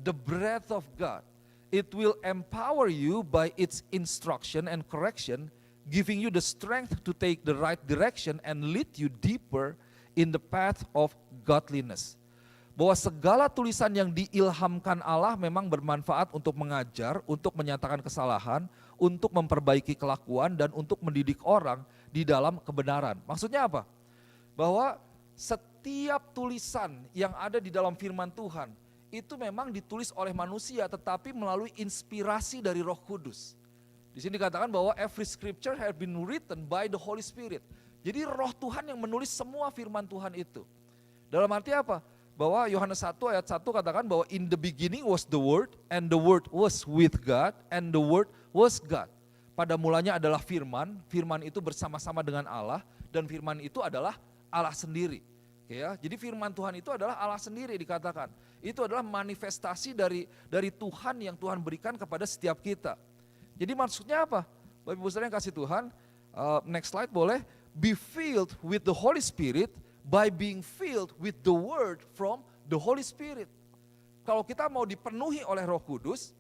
The breath of God. It will empower you by its instruction and correction, giving you the strength to take the right direction and lead you deeper in the path of godliness. Bahwa segala tulisan yang diilhamkan Allah memang bermanfaat untuk mengajar, untuk menyatakan kesalahan, untuk memperbaiki kelakuan, dan untuk mendidik orang di dalam kebenaran. Maksudnya apa? Bahwa setiap tulisan yang ada di dalam firman Tuhan, itu memang ditulis oleh manusia tetapi melalui inspirasi dari Roh Kudus. Di sini dikatakan bahwa every scripture has been written by the Holy Spirit. Jadi Roh Tuhan yang menulis semua firman Tuhan itu. Dalam arti apa? Bahwa Yohanes 1 ayat 1 katakan bahwa in the beginning was the word and the word was with God and the word was God. Pada mulanya adalah firman, firman itu bersama-sama dengan Allah dan firman itu adalah Allah sendiri. Ya, jadi firman Tuhan itu adalah Allah sendiri dikatakan. Itu adalah manifestasi dari Tuhan yang Tuhan berikan kepada setiap kita. Jadi maksudnya apa? Bapak Ibu Saudara yang kasih Tuhan, next slide boleh. Be filled with the Holy Spirit by being filled with the word from the Holy Spirit. Kalau kita mau dipenuhi oleh Roh Kudus,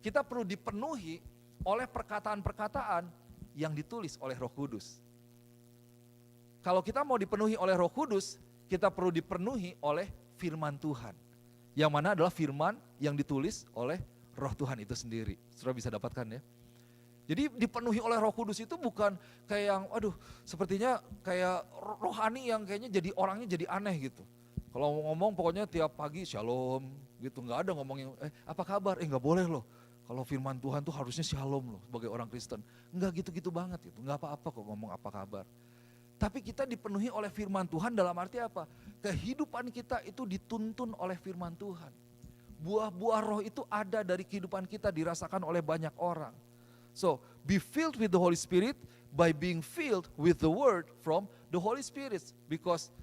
kita perlu dipenuhi oleh perkataan-perkataan yang ditulis oleh Roh Kudus. Kalau kita mau dipenuhi oleh Roh Kudus, kita perlu dipenuhi oleh firman Tuhan. Yang mana adalah firman yang ditulis oleh Roh Tuhan itu sendiri. Saudara bisa dapatkan ya. Jadi dipenuhi oleh Roh Kudus itu bukan kayak yang sepertinya kayak rohani yang kayaknya jadi orangnya jadi aneh gitu. Kalau ngomong pokoknya tiap pagi shalom gitu, nggak ada ngomongin apa kabar, nggak boleh loh. Kalau firman Tuhan tuh harusnya shalom loh sebagai orang Kristen. Nggak gitu-gitu banget gitu, nggak apa-apa kok ngomong apa kabar. Tapi kita dipenuhi oleh firman Tuhan dalam arti apa? Kehidupan kita itu dituntun oleh firman Tuhan. Buah-buah roh itu ada dari kehidupan kita, dirasakan oleh banyak orang. So, be filled with the Holy Spirit by being filled with the word from the Holy Spirit. Because,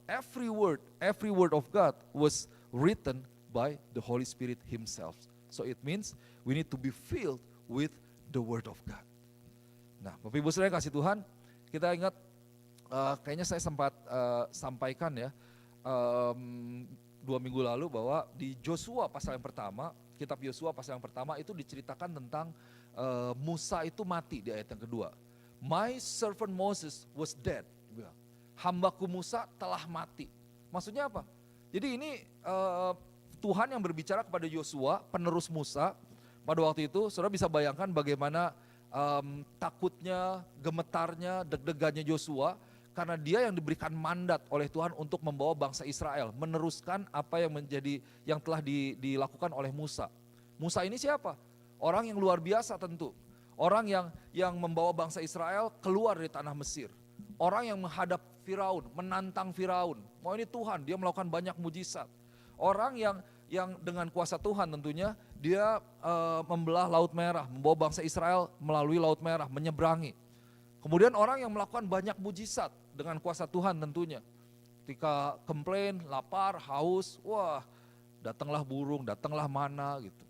every word of God was written by the Holy Spirit himself. So it means we need to be filled with the word of God. Nah, Bapak Ibu Saudara kasih Tuhan, kita ingat kayaknya saya sempat sampaikan ya, 2 minggu lalu bahwa di Yosua pasal yang pertama, kitab Yosua pasal yang pertama itu diceritakan tentang Musa itu mati di ayat yang kedua. My servant Moses was dead. Hambaku Musa telah mati. Maksudnya apa? Jadi ini Tuhan yang berbicara kepada Yosua, penerus Musa. Pada waktu itu saudara bisa bayangkan bagaimana takutnya, gemetarnya, deg-degannya Yosua. Karena dia yang diberikan mandat oleh Tuhan untuk membawa bangsa Israel, meneruskan apa yang telah dilakukan oleh Musa. Musa ini siapa? Orang yang luar biasa tentu. Orang yang membawa bangsa Israel keluar dari tanah Mesir. Orang yang menghadap Firaun, menantang Firaun. Mau ini Tuhan, dia melakukan banyak mujizat. Orang yang dengan kuasa Tuhan tentunya, dia membelah Laut Merah, membawa bangsa Israel melalui Laut Merah, menyeberangi. Kemudian orang yang melakukan banyak mujizat dengan kuasa Tuhan tentunya. Ketika komplain, lapar, haus, datanglah burung, datanglah mana gitu.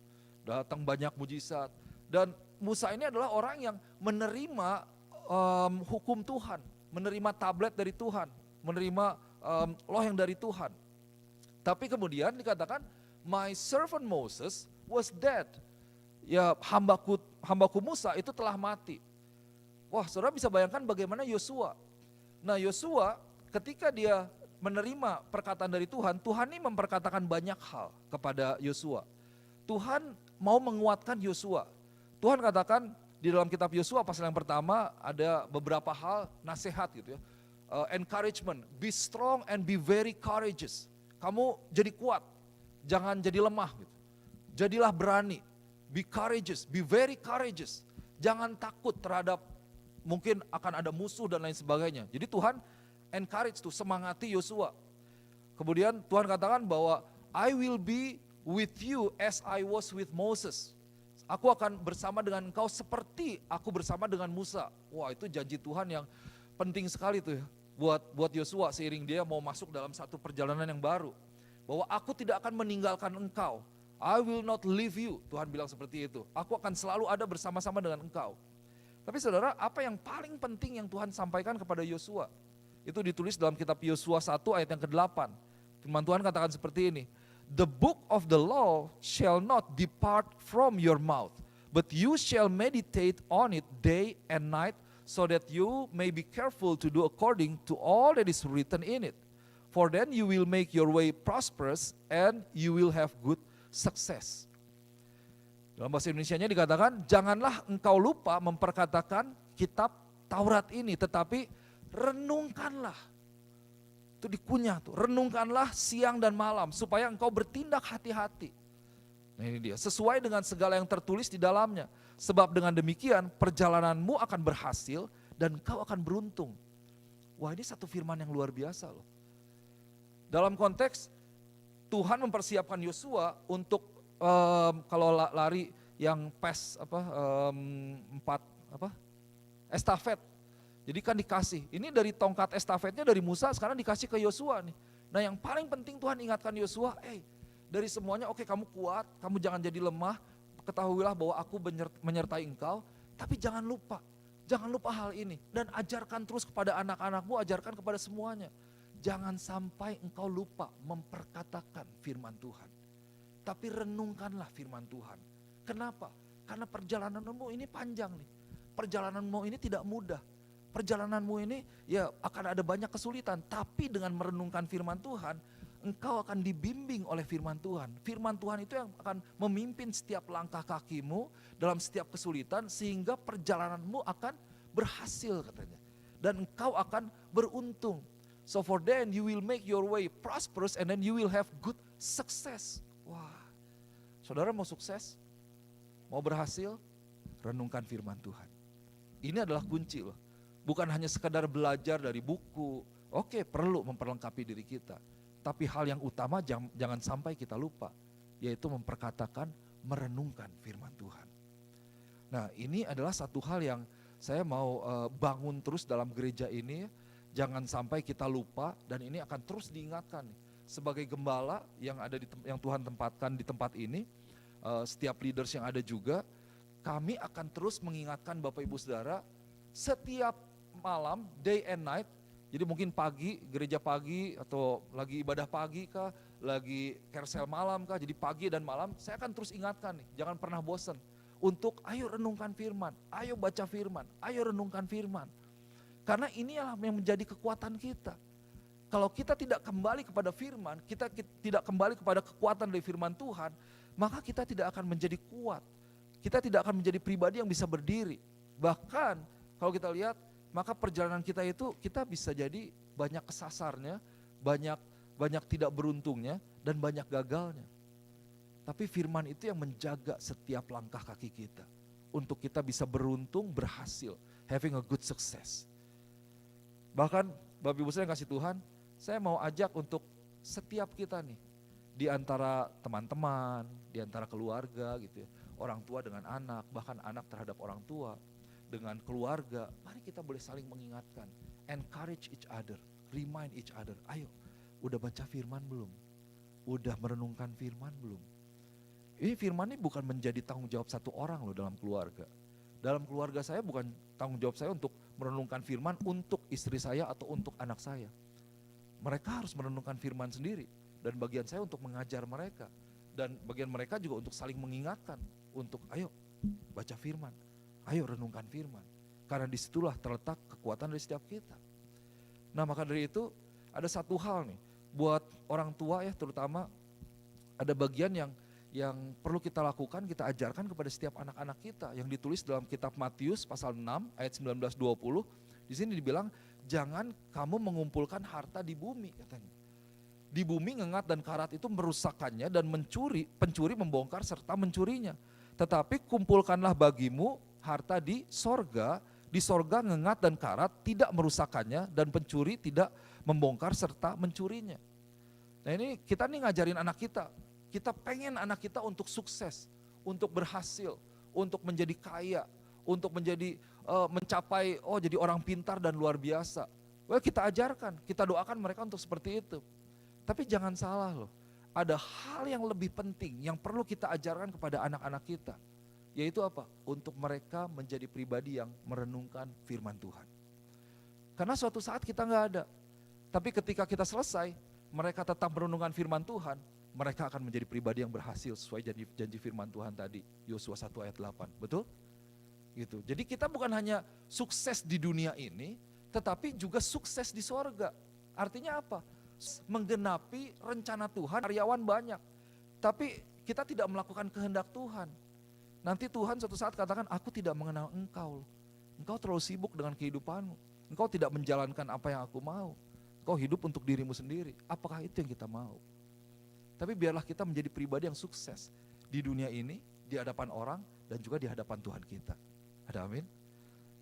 Datang banyak mujizat. Dan Musa ini adalah orang yang menerima hukum Tuhan, menerima tablet dari Tuhan, menerima loh yang dari Tuhan. Tapi kemudian dikatakan, my servant Moses was dead. Ya, hambaku Musa itu telah mati. Wah, saudara bisa bayangkan bagaimana Yosua. Nah, Yosua ketika dia menerima perkataan dari Tuhan, Tuhan ini memperkatakan banyak hal kepada Yosua. Tuhan mau menguatkan Yosua. Tuhan katakan di dalam kitab Yosua pasal yang pertama ada beberapa hal nasihat gitu ya. encouragement, be strong and be very courageous. Kamu jadi kuat, jangan jadi lemah gitu. Jadilah berani, be courageous, be very courageous. Jangan takut terhadap mungkin akan ada musuh dan lain sebagainya. Jadi Tuhan encourage tuh, semangati Yosua. Kemudian Tuhan katakan bahwa I will be with you as I was with Moses. Aku akan bersama dengan engkau seperti aku bersama dengan Musa. Wah, itu janji Tuhan yang penting sekali tuh ya. Buat Yosua seiring dia mau masuk dalam satu perjalanan yang baru. Bahwa aku tidak akan meninggalkan engkau. I will not leave you. Tuhan bilang seperti itu. Aku akan selalu ada bersama-sama dengan engkau. Tapi saudara, apa yang paling penting yang Tuhan sampaikan kepada Yosua? Itu ditulis dalam kitab Yosua 1 ayat yang ke-8. Firman Tuhan katakan seperti ini. The book of the law shall not depart from your mouth, but you shall meditate on it day and night, so that you may be careful to do according to all that is written in it. For then you will make your way prosperous and you will have good success. Dalam bahasa Indonesianya dikatakan, janganlah engkau lupa memperkatakan kitab Taurat ini, tetapi renungkanlah. Itu dikunyah tuh, renungkanlah siang dan malam supaya engkau bertindak hati-hati. Nah ini dia, sesuai dengan segala yang tertulis di dalamnya. Sebab dengan demikian perjalananmu akan berhasil dan engkau akan beruntung. Wah, ini satu firman yang luar biasa loh. Dalam konteks Tuhan mempersiapkan Yosua untuk kalau lari yang estafet. Jadi kan dikasih, ini dari tongkat estafetnya dari Musa sekarang dikasih ke Yosua nih. Nah yang paling penting Tuhan ingatkan Yosua, dari semuanya oke, kamu kuat, kamu jangan jadi lemah, ketahuilah bahwa aku menyertai engkau, tapi jangan lupa hal ini. Dan ajarkan terus kepada anak-anakmu, ajarkan kepada semuanya. Jangan sampai engkau lupa memperkatakan firman Tuhan. Tapi renungkanlah firman Tuhan. Kenapa? Karena perjalananmu ini panjang nih. Perjalananmu ini tidak mudah. Perjalananmu ini ya akan ada banyak kesulitan, tapi dengan merenungkan firman Tuhan, engkau akan dibimbing oleh firman Tuhan. Firman Tuhan itu yang akan memimpin setiap langkah kakimu dalam setiap kesulitan, sehingga perjalananmu akan berhasil katanya. Dan engkau akan beruntung. So for then you will make your way prosperous and then you will have good success. Wah, saudara mau sukses? Mau berhasil? Renungkan firman Tuhan. Ini adalah kunci loh. Bukan hanya sekadar belajar dari buku, oke perlu memperlengkapi diri kita. Tapi hal yang utama jangan sampai kita lupa, yaitu memperkatakan, merenungkan firman Tuhan. Nah ini adalah satu hal yang saya mau bangun terus dalam gereja ini, jangan sampai kita lupa dan ini akan terus diingatkan. Sebagai gembala yang Tuhan tempatkan di tempat ini, setiap leaders yang ada juga, kami akan terus mengingatkan Bapak Ibu Saudara, setiap malam, day and night, jadi mungkin pagi, gereja pagi atau lagi ibadah pagi kah, lagi kersel malam kah, jadi pagi dan malam, saya akan terus ingatkan nih, jangan pernah bosan untuk ayo renungkan firman, ayo baca firman, ayo renungkan firman. Karena inilah yang menjadi kekuatan kita. Kalau kita tidak kembali kepada firman, kita tidak kembali kepada kekuatan dari firman Tuhan, maka kita tidak akan menjadi kuat. Kita tidak akan menjadi pribadi yang bisa berdiri. Bahkan kalau kita lihat, maka perjalanan kita itu kita bisa jadi banyak kesasarnya, banyak tidak beruntungnya, dan banyak gagalnya. Tapi firman itu yang menjaga setiap langkah kaki kita. Untuk kita bisa beruntung, berhasil, having a good success. Bahkan Bapak Ibu saya yang kasih Tuhan, saya mau ajak untuk setiap kita nih, di antara teman-teman, di antara keluarga gitu ya, orang tua dengan anak, bahkan anak terhadap orang tua, dengan keluarga, mari kita boleh saling mengingatkan, encourage each other, remind each other, ayo udah baca firman belum? Udah merenungkan firman belum? Ini firman ini bukan menjadi tanggung jawab satu orang loh dalam keluarga. Dalam keluarga saya bukan tanggung jawab saya untuk merenungkan firman untuk istri saya atau untuk anak saya. Mereka harus merenungkan firman sendiri dan bagian saya untuk mengajar mereka. Dan bagian mereka juga untuk saling mengingatkan, untuk ayo baca firman. Ayo renungkan firman, karena disitulah terletak kekuatan dari setiap kita. Nah maka dari itu ada satu hal nih, buat orang tua ya terutama, ada bagian yang perlu kita lakukan, kita ajarkan kepada setiap anak-anak kita, yang ditulis dalam kitab Matius pasal 6 ayat 19-20, di sini dibilang, jangan kamu mengumpulkan harta di bumi katanya. Di bumi ngengat dan karat itu merusakkannya dan pencuri membongkar serta mencurinya. Tetapi kumpulkanlah bagimu harta di sorga ngengat dan karat tidak merusakkannya dan pencuri tidak membongkar serta mencurinya. Nah ini kita nih ngajarin anak kita pengen anak kita untuk sukses, untuk berhasil, untuk menjadi kaya, untuk menjadi mencapai jadi orang pintar dan luar biasa. Kita ajarkan, kita doakan mereka untuk seperti itu. Tapi jangan salah loh, ada hal yang lebih penting yang perlu kita ajarkan kepada anak-anak kita. Yaitu apa? Untuk mereka menjadi pribadi yang merenungkan firman Tuhan. Karena suatu saat kita nggak ada. Tapi ketika kita selesai, mereka tetap merenungkan firman Tuhan, mereka akan menjadi pribadi yang berhasil sesuai janji firman Tuhan tadi. Yosua 1 ayat 8, betul? Gitu. Jadi kita bukan hanya sukses di dunia ini, tetapi juga sukses di sorga. Artinya apa? Menggenapi rencana Tuhan, karyawan banyak. Tapi kita tidak melakukan kehendak Tuhan. Nanti Tuhan suatu saat katakan, aku tidak mengenal engkau. Engkau terlalu sibuk dengan kehidupanmu. Engkau tidak menjalankan apa yang aku mau. Engkau hidup untuk dirimu sendiri. Apakah itu yang kita mau? Tapi biarlah kita menjadi pribadi yang sukses di dunia ini, di hadapan orang, dan juga di hadapan Tuhan kita. Ada amin?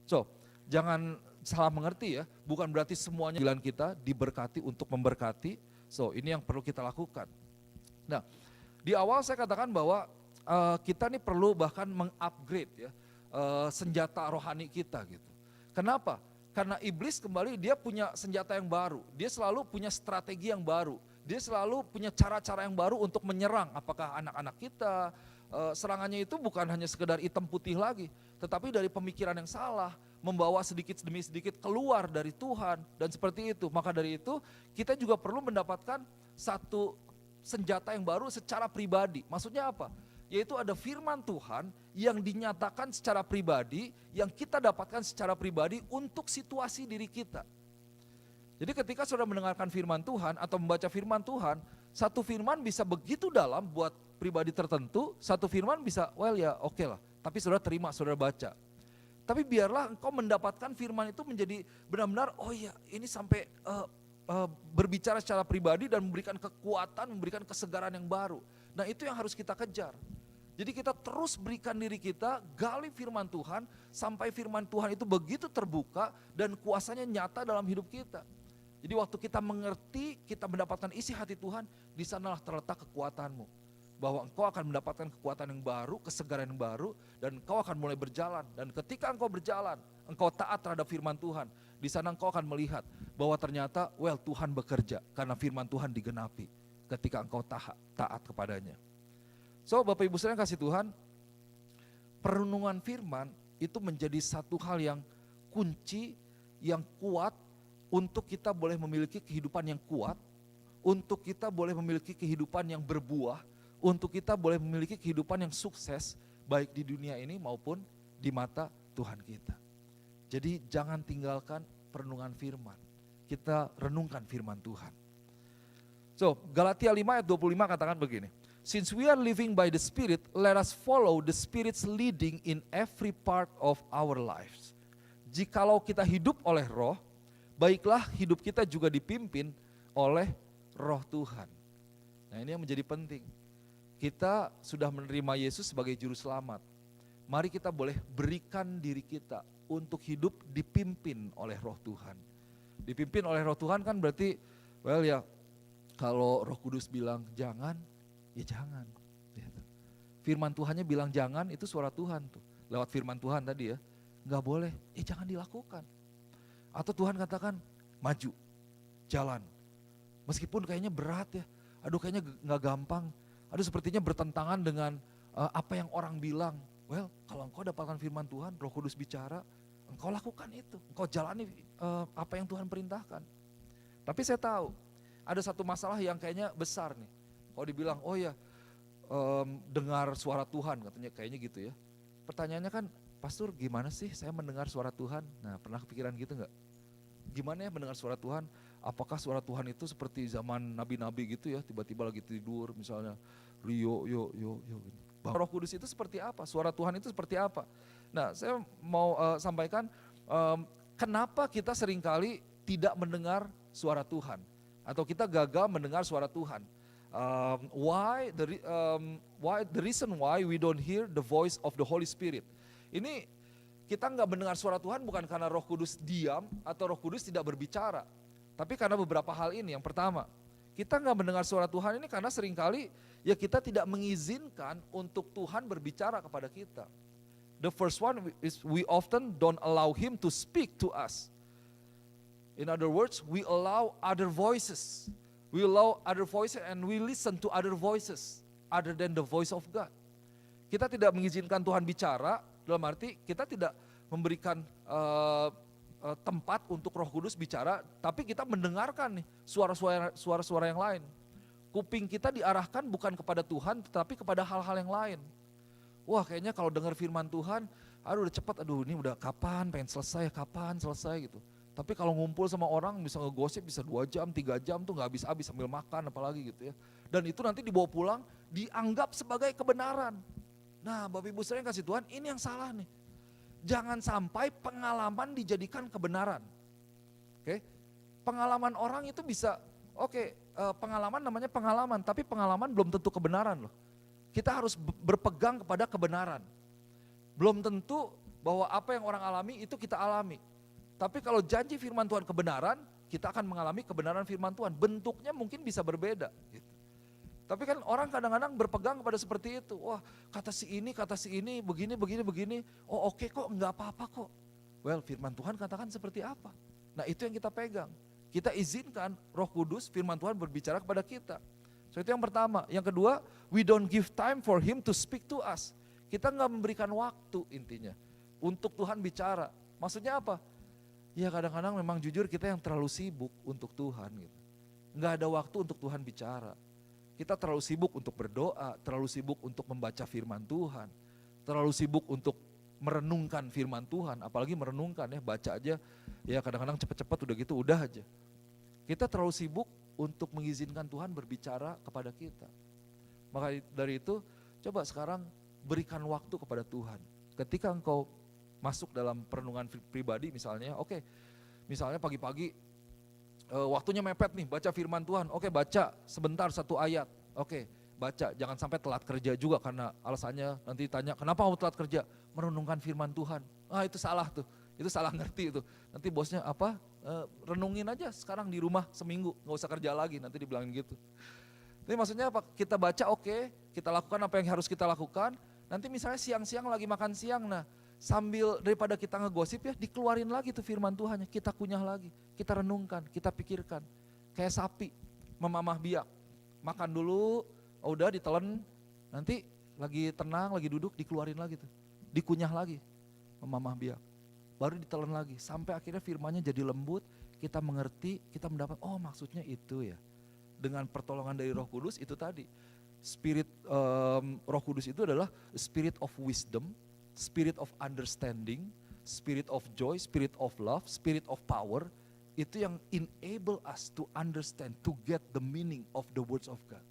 So, jangan salah mengerti ya, bukan berarti semuanya jalan kita diberkati untuk memberkati. So, ini yang perlu kita lakukan. Nah, di awal saya katakan bahwa kita nih perlu bahkan mengupgrade ya senjata rohani kita gitu. Kenapa? Karena iblis kembali dia punya senjata yang baru, dia selalu punya strategi yang baru, dia selalu punya cara-cara yang baru untuk menyerang apakah anak-anak kita. Serangannya itu bukan hanya sekedar hitam putih lagi, tetapi dari pemikiran yang salah, membawa sedikit demi sedikit keluar dari Tuhan dan seperti itu. Maka dari itu kita juga perlu mendapatkan satu senjata yang baru secara pribadi. Maksudnya apa? Yaitu ada firman Tuhan yang dinyatakan secara pribadi, yang kita dapatkan secara pribadi untuk situasi diri kita. Jadi ketika saudara mendengarkan firman Tuhan atau membaca firman Tuhan, satu firman bisa begitu dalam buat pribadi tertentu, satu firman bisa oke lah, tapi saudara terima, saudara baca. Tapi biarlah engkau mendapatkan firman itu menjadi benar-benar, ini sampai berbicara secara pribadi dan memberikan kekuatan, memberikan kesegaran yang baru. Nah itu yang harus kita kejar. Jadi kita terus berikan diri kita, gali firman Tuhan, sampai firman Tuhan itu begitu terbuka dan kuasanya nyata dalam hidup kita. Jadi waktu kita mengerti, kita mendapatkan isi hati Tuhan, di sanalah terletak kekuatanmu. Bahwa engkau akan mendapatkan kekuatan yang baru, kesegaran yang baru, dan engkau akan mulai berjalan. Dan ketika engkau berjalan, engkau taat terhadap firman Tuhan, di sana engkau akan melihat bahwa ternyata Tuhan bekerja karena firman Tuhan digenapi ketika engkau taat kepadanya. So Bapak Ibu sekalian kasih Tuhan, perenungan firman itu menjadi satu hal yang kunci, yang kuat untuk kita boleh memiliki kehidupan yang kuat, untuk kita boleh memiliki kehidupan yang berbuah, untuk kita boleh memiliki kehidupan yang sukses baik di dunia ini maupun di mata Tuhan kita. Jadi jangan tinggalkan perenungan firman, kita renungkan firman Tuhan. So Galatia 5 ayat 25 katakan begini, since we are living by the Spirit, let us follow the Spirit's leading in every part of our lives. Jikalau kita hidup oleh roh, baiklah hidup kita juga dipimpin oleh roh Tuhan. Nah ini yang menjadi penting. Kita sudah menerima Yesus sebagai juru selamat. Mari kita boleh berikan diri kita untuk hidup dipimpin oleh roh Tuhan. Dipimpin oleh roh Tuhan kan berarti, kalau Roh Kudus bilang jangan, ya jangan. Firman Tuhannya bilang jangan, itu suara Tuhan tuh. Lewat firman Tuhan tadi ya, gak boleh, jangan dilakukan. Atau Tuhan katakan maju, jalan. Meskipun kayaknya berat ya, kayaknya gak gampang. Sepertinya bertentangan dengan apa yang orang bilang. Kalau engkau dapatkan firman Tuhan, Roh Kudus bicara, engkau lakukan itu. Engkau jalani apa yang Tuhan perintahkan. Tapi saya tahu, ada satu masalah yang kayaknya besar nih. Kalau dibilang, dengar suara Tuhan, katanya kayaknya gitu ya. Pertanyaannya kan, Pastor gimana sih saya mendengar suara Tuhan? Nah pernah kepikiran gitu gak? Gimana ya mendengar suara Tuhan? Apakah suara Tuhan itu seperti zaman nabi-nabi gitu ya, tiba-tiba lagi tidur misalnya, Rio, yo. Roh Kudus itu seperti apa? Suara Tuhan itu seperti apa? Nah saya mau sampaikan, kenapa kita seringkali tidak mendengar suara Tuhan. Atau kita gagal mendengar suara Tuhan. The reason why we don't hear the voice of the Holy Spirit. Ini kita nggak mendengar suara Tuhan bukan karena Roh Kudus diam atau Roh Kudus tidak berbicara. Tapi karena beberapa hal ini. Yang pertama, kita nggak mendengar suara Tuhan ini karena seringkali ya kita tidak mengizinkan untuk Tuhan berbicara kepada kita. The first one is we often don't allow Him to speak to us. In other words, we allow other voices. We allow other voices and we listen to other voices other than the voice of God. Kita tidak mengizinkan Tuhan bicara, dalam arti kita tidak memberikan tempat untuk Roh Kudus bicara, tapi kita mendengarkan nih suara-suara yang lain. Kuping kita diarahkan bukan kepada Tuhan, tetapi kepada hal-hal yang lain. Wah, kayaknya kalau dengar firman Tuhan, aduh udah cepat, aduh ini udah kapan kapan selesai gitu. Tapi kalau ngumpul sama orang bisa ngegosip bisa 2 jam, 3 jam tuh gak habis-habis sambil makan apalagi gitu ya. Dan itu nanti dibawa pulang dianggap sebagai kebenaran. Nah Bapak Ibu sering kasih Tuhan, ini yang salah nih. Jangan sampai pengalaman dijadikan kebenaran. Oke, pengalaman orang itu bisa, pengalaman namanya pengalaman, tapi pengalaman belum tentu kebenaran loh. Kita harus berpegang kepada kebenaran. Belum tentu bahwa apa yang orang alami itu kita alami. Tapi kalau janji firman Tuhan kebenaran, kita akan mengalami kebenaran firman Tuhan. Bentuknya mungkin bisa berbeda. Gitu. Tapi kan orang kadang-kadang berpegang kepada seperti itu. Wah kata si ini, begini. Oh oke kok, enggak apa-apa kok. Well firman Tuhan katakan seperti apa. Nah itu yang kita pegang. Kita izinkan Roh Kudus firman Tuhan berbicara kepada kita. So itu yang pertama. Yang kedua, we don't give time for Him to speak to us. Kita nggak memberikan waktu intinya untuk Tuhan bicara. Maksudnya apa? Ya kadang-kadang memang jujur kita yang terlalu sibuk untuk Tuhan gitu. Nggak ada waktu untuk Tuhan bicara. Kita terlalu sibuk untuk berdoa, terlalu sibuk untuk membaca firman Tuhan, terlalu sibuk untuk merenungkan firman Tuhan, apalagi merenungkan ya, baca aja ya kadang-kadang cepet-cepet udah gitu udah aja. Kita terlalu sibuk untuk mengizinkan Tuhan berbicara kepada kita. Maka dari itu coba sekarang berikan waktu kepada Tuhan. Ketika engkau masuk dalam perenungan pribadi misalnya, misalnya pagi-pagi waktunya mepet nih baca firman Tuhan, baca sebentar 1 ayat, baca, jangan sampai telat kerja juga karena alasannya nanti tanya kenapa kamu telat kerja, merenungkan firman Tuhan, itu salah tuh, itu salah ngerti itu, nanti bosnya apa, renungin aja sekarang di rumah seminggu, gak usah kerja lagi, nanti dibilangin gitu. Jadi maksudnya apa, kita baca kita lakukan apa yang harus kita lakukan, nanti misalnya siang-siang lagi makan siang, nah sambil daripada kita ngegosip ya dikeluarin lagi tuh firman Tuhannya, kita kunyah lagi, kita renungkan, kita pikirkan. Kayak sapi memamah biak, makan dulu, udah ditelan, nanti lagi tenang, lagi duduk dikeluarin lagi tuh, dikunyah lagi, memamah biak. Baru ditelan lagi, sampai akhirnya firmannya jadi lembut, kita mengerti, kita mendapat, oh maksudnya itu ya. Dengan pertolongan dari Roh Kudus itu tadi, Spirit Roh Kudus itu adalah spirit of wisdom, spirit of understanding, spirit of joy, spirit of love, spirit of power. Itu yang enable us to understand, to get the meaning of the words of God.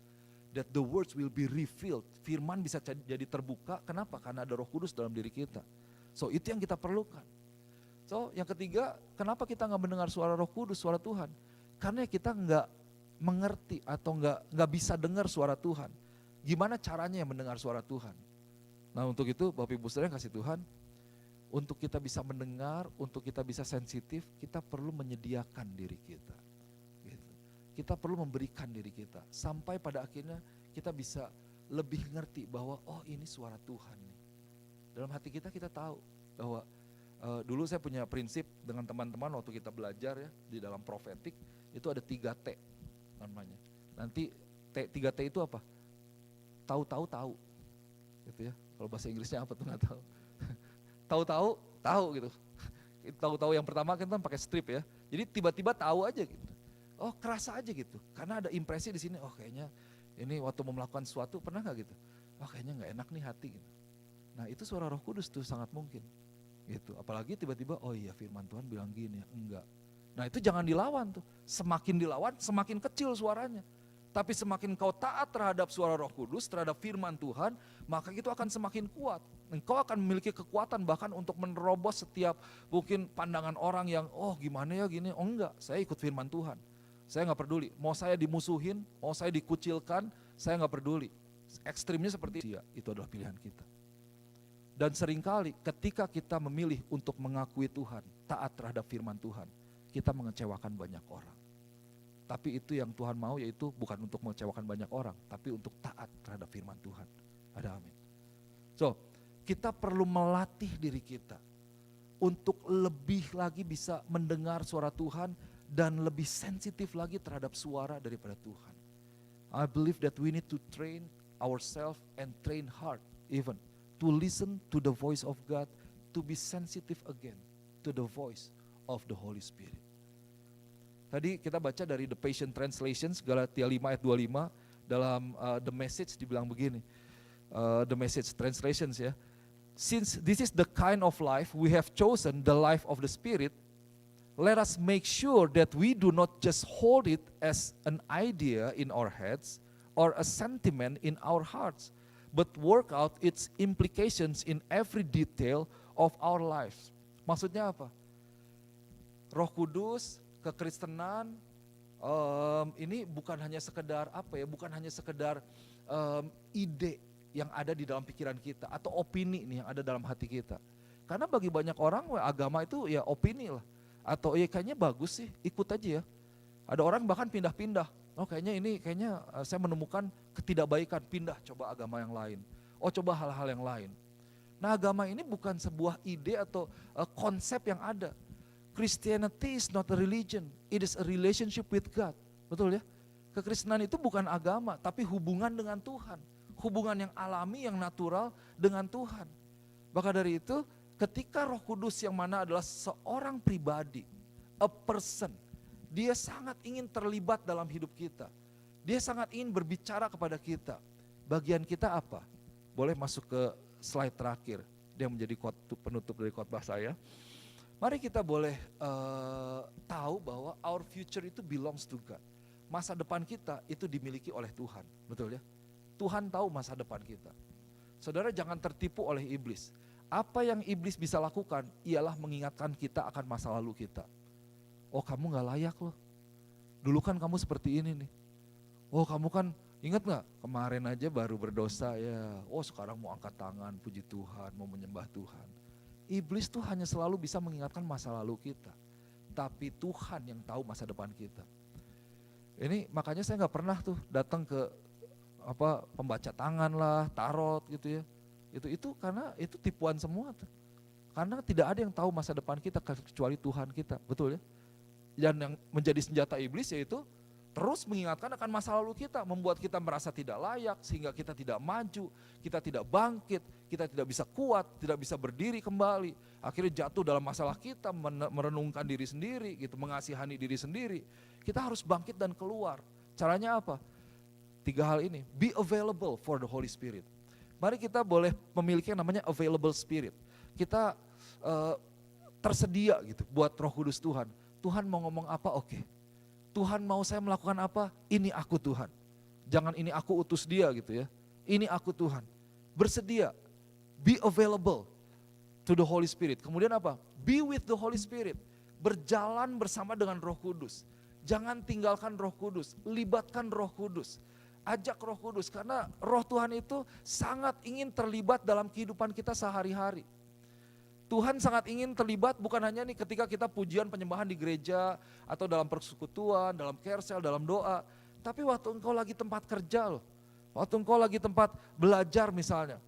That the words will be revealed. Firman bisa jadi terbuka, kenapa? Karena ada Roh Kudus dalam diri kita. So itu yang kita perlukan. So yang ketiga, kenapa kita nggak mendengar suara Roh Kudus, suara Tuhan? Karena kita nggak mengerti atau nggak bisa dengar suara Tuhan. Gimana caranya mendengar suara Tuhan? Nah untuk itu Bapak Ibu Saudara yang kasih Tuhan, untuk kita bisa mendengar, untuk kita bisa sensitif, kita perlu menyediakan diri kita. Gitu. Kita perlu memberikan diri kita, sampai pada akhirnya kita bisa lebih ngerti bahwa oh ini suara Tuhan nih. Dalam hati kita tahu bahwa dulu saya punya prinsip dengan teman-teman waktu kita belajar ya di dalam profetik, itu ada 3T namanya. Nanti 3T itu apa? Tahu gitu ya. Kalau bahasa Inggrisnya apa tuh nggak tahu. tahu gitu. Tahu yang pertama kan pakai strip ya. Jadi tiba-tiba tahu aja gitu. Oh kerasa aja gitu. Karena ada impresi di sini. Oh kayaknya ini waktu mau melakukan sesuatu pernah nggak gitu? Oh kayaknya nggak enak nih hati gitu. Nah itu suara Roh Kudus tuh sangat mungkin. Gitu. Apalagi tiba-tiba oh iya firman Tuhan bilang gini ya. Enggak. Nah itu jangan dilawan tuh. Semakin dilawan semakin kecil suaranya. Tapi semakin engkau taat terhadap suara Roh Kudus, terhadap firman Tuhan, maka itu akan semakin kuat. Engkau akan memiliki kekuatan bahkan untuk menerobos setiap mungkin pandangan orang yang, oh gimana ya gini, oh enggak, saya ikut firman Tuhan. Saya enggak peduli, mau saya dimusuhin, mau saya dikucilkan, saya enggak peduli. Ekstrimnya seperti itu adalah pilihan kita. Dan seringkali ketika kita memilih untuk mengakui Tuhan, taat terhadap firman Tuhan, kita mengecewakan banyak orang. Tapi itu yang Tuhan mau, yaitu bukan untuk mengecewakan banyak orang, tapi untuk taat terhadap firman Tuhan. Ada amin. So, kita perlu melatih diri kita untuk lebih lagi bisa mendengar suara Tuhan dan lebih sensitif lagi terhadap suara daripada Tuhan. I believe that we need to train ourselves and train heart even to listen to the voice of God, to be sensitive again to the voice of the Holy Spirit. Tadi kita baca dari The Passion Translation, Galatia 5 ayat 25, dalam The Message dibilang begini, The Message Translations ya. Since this is the kind of life we have chosen, the life of the Spirit, let us make sure that we do not just hold it as an idea in our heads or a sentiment in our hearts, but work out its implications in every detail of our lives. Maksudnya apa? Roh Kudus, kekristenan ini bukan hanya sekedar bukan hanya sekedar ide yang ada di dalam pikiran kita atau opini nih yang ada dalam hati kita. Karena bagi banyak orang agama itu ya opini lah, atau ya kayaknya bagus sih, ikut aja ya. Ada orang bahkan pindah-pindah. Oh kayaknya saya menemukan ketidakbaikan, pindah coba agama yang lain. Oh coba hal-hal yang lain. Nah agama ini bukan sebuah ide atau konsep yang ada. Christianity is not a religion, it is a relationship with God. Betul ya? Kekristenan itu bukan agama, tapi hubungan dengan Tuhan. Hubungan yang alami, yang natural dengan Tuhan. Maka dari itu, ketika Roh Kudus yang mana adalah seorang pribadi, a person, dia sangat ingin terlibat dalam hidup kita. Dia sangat ingin berbicara kepada kita. Bagian kita apa? Boleh masuk ke slide terakhir, dia menjadi penutup dari khotbah saya. Mari kita boleh tahu bahwa our future itu belongs to God. Masa depan kita itu dimiliki oleh Tuhan, betul ya? Tuhan tahu masa depan kita. Saudara jangan tertipu oleh iblis. Apa yang iblis bisa lakukan ialah mengingatkan kita akan masa lalu kita. Oh kamu gak layak loh, dulu kan kamu seperti ini nih. Oh kamu kan, ingat gak kemarin aja baru berdosa ya. Oh sekarang mau angkat tangan, puji Tuhan, mau menyembah Tuhan. Iblis tuh hanya selalu bisa mengingatkan masa lalu kita. Tapi Tuhan yang tahu masa depan kita. Ini makanya saya gak pernah tuh datang ke pembaca tangan lah, tarot gitu ya. Itu karena itu tipuan semua tuh. Karena tidak ada yang tahu masa depan kita kecuali Tuhan kita, betul ya. Dan yang menjadi senjata iblis yaitu terus mengingatkan akan masa lalu kita, membuat kita merasa tidak layak, sehingga kita tidak maju, kita tidak bangkit, kita tidak bisa kuat, tidak bisa berdiri kembali. Akhirnya jatuh dalam masalah kita, merenungkan diri sendiri, gitu, mengasihani diri sendiri. Kita harus bangkit dan keluar. Caranya apa? 3 hal ini, be available for the Holy Spirit. Mari kita boleh memiliki yang namanya available spirit. Kita tersedia gitu buat Roh Kudus Tuhan. Tuhan mau ngomong apa? Oke. Tuhan mau saya melakukan apa? Ini aku Tuhan. Jangan ini aku utus dia gitu ya. Ini aku Tuhan. Bersedia. Be available to the Holy Spirit. Kemudian apa? Be with the Holy Spirit. Berjalan bersama dengan Roh Kudus. Jangan tinggalkan Roh Kudus. Libatkan Roh Kudus. Ajak Roh Kudus karena Roh Tuhan itu sangat ingin terlibat dalam kehidupan kita sehari-hari. Tuhan sangat ingin terlibat bukan hanya nih ketika kita pujian penyembahan di gereja atau dalam persekutuan, dalam carousel, dalam doa. Tapi waktu engkau lagi tempat kerja loh, waktu engkau lagi tempat belajar misalnya,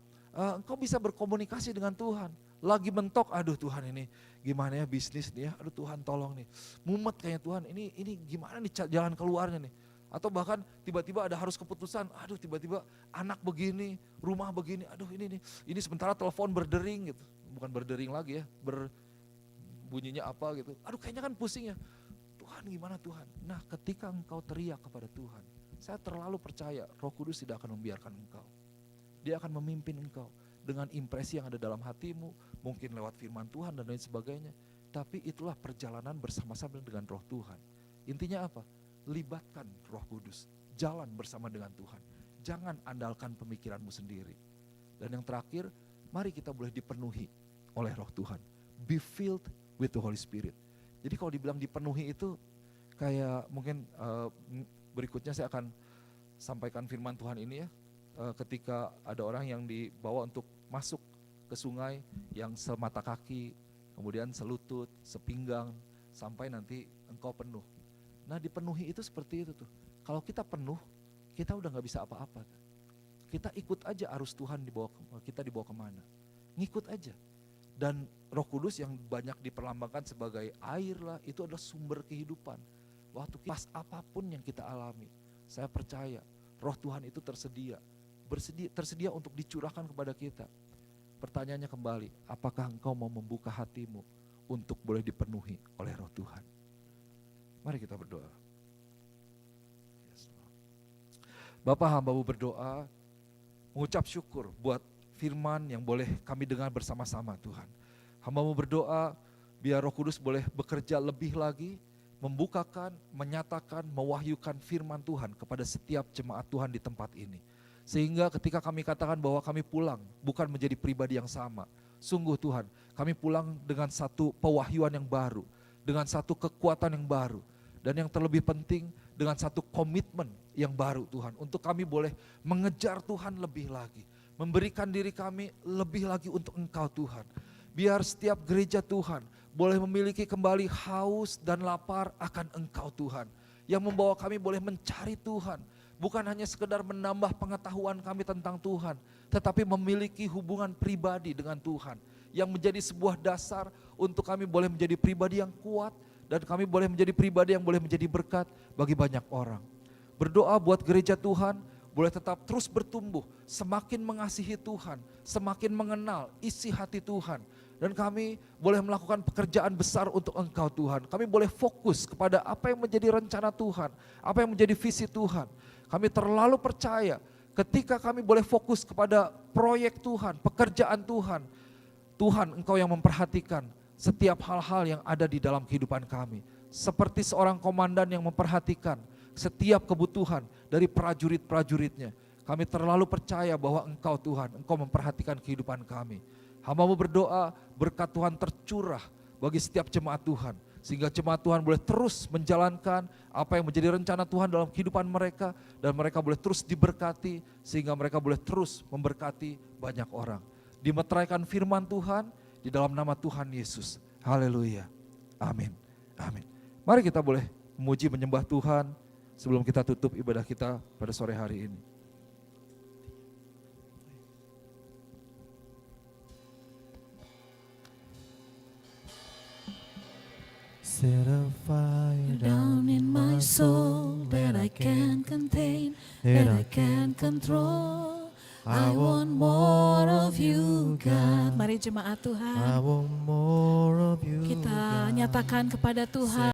engkau bisa berkomunikasi dengan Tuhan. Lagi mentok, aduh Tuhan ini gimana ya bisnis nih ya, aduh Tuhan tolong nih. Mumet kayaknya Tuhan, ini gimana nih jalan keluarnya nih. Atau bahkan tiba-tiba ada harus keputusan, aduh tiba-tiba anak begini, rumah begini, aduh ini sementara telepon berdering gitu. Bukan berdering lagi ya, bunyinya apa gitu. Aduh kayaknya kan pusing ya. Tuhan gimana Tuhan? Nah ketika engkau teriak kepada Tuhan, saya terlalu percaya Roh Kudus tidak akan membiarkan engkau. Dia akan memimpin engkau dengan impresi yang ada dalam hatimu, mungkin lewat firman Tuhan dan lain sebagainya. Tapi itulah perjalanan bersama-sama dengan Roh Tuhan. Intinya apa? libatkan Roh Kudus, jalan bersama dengan Tuhan. Jangan andalkan pemikiranmu sendiri. Dan yang terakhir, mari kita boleh dipenuhi oleh Roh Tuhan. Be filled with the Holy Spirit. Jadi kalau dibilang dipenuhi itu kayak mungkin berikutnya saya akan sampaikan firman Tuhan ini ya. Ketika ada orang yang dibawa untuk masuk ke sungai yang semata kaki, kemudian selutut, sepinggang, sampai nanti engkau penuh. Nah dipenuhi itu seperti itu tuh. Kalau kita penuh, kita udah gak bisa apa-apa. Kita ikut aja arus Tuhan kita dibawa kemana. Ngikut aja. Dan Roh Kudus yang banyak diperlambangkan sebagai air lah, itu adalah sumber kehidupan. Waktu pas apapun yang kita alami, saya percaya Roh Tuhan itu tersedia untuk dicurahkan kepada kita. Pertanyaannya kembali, apakah engkau mau membuka hatimu untuk boleh dipenuhi oleh Roh Tuhan? Mari kita berdoa. Bapa, hamba-Mu berdoa, mengucap syukur buat firman yang boleh kami dengar bersama-sama Tuhan. Hamba-Mu berdoa, biar Roh Kudus boleh bekerja lebih lagi, membukakan, menyatakan, mewahyukan firman Tuhan kepada setiap jemaat Tuhan di tempat ini. Sehingga ketika kami katakan bahwa kami pulang, bukan menjadi pribadi yang sama. Sungguh Tuhan, kami pulang dengan satu pewahyuan yang baru, dengan satu kekuatan yang baru. Dan yang terlebih penting, dengan satu komitmen yang baru Tuhan. Untuk kami boleh mengejar Tuhan lebih lagi. Memberikan diri kami lebih lagi untuk Engkau Tuhan. Biar setiap gereja Tuhan boleh memiliki kembali haus dan lapar akan Engkau Tuhan. Yang membawa kami boleh mencari Tuhan. Bukan hanya sekedar menambah pengetahuan kami tentang Tuhan. Tetapi memiliki hubungan pribadi dengan Tuhan. Yang menjadi sebuah dasar untuk kami boleh menjadi pribadi yang kuat. Dan kami boleh menjadi pribadi yang boleh menjadi berkat bagi banyak orang. Berdoa buat gereja Tuhan boleh tetap terus bertumbuh, semakin mengasihi Tuhan, semakin mengenal isi hati Tuhan. Dan kami boleh melakukan pekerjaan besar untuk Engkau Tuhan. Kami boleh fokus kepada apa yang menjadi rencana Tuhan, apa yang menjadi visi Tuhan. Kami terlalu percaya ketika kami boleh fokus kepada proyek Tuhan, pekerjaan Tuhan, Tuhan Engkau yang memperhatikan setiap hal-hal yang ada di dalam kehidupan kami. Seperti seorang komandan yang memperhatikan setiap kebutuhan dari prajurit-prajuritnya. Kami terlalu percaya bahwa Engkau Tuhan, Engkau memperhatikan kehidupan kami. Hamba-Mu berdoa berkat Tuhan tercurah bagi setiap jemaat Tuhan. Sehingga jemaat Tuhan boleh terus menjalankan apa yang menjadi rencana Tuhan dalam kehidupan mereka. Dan mereka boleh terus diberkati sehingga mereka boleh terus memberkati banyak orang. Dimeteraikan firman Tuhan di dalam nama Tuhan Yesus. Haleluya. Amin. Amin. Mari kita boleh memuji menyembah Tuhan sebelum kita tutup ibadah kita pada sore hari ini. Set a fire down in my soul that I can't contain, that I can't control. I want more of you, God. Mari jemaat I Tuhan, want more of you, kita God. nyatakan kepada Tuhan.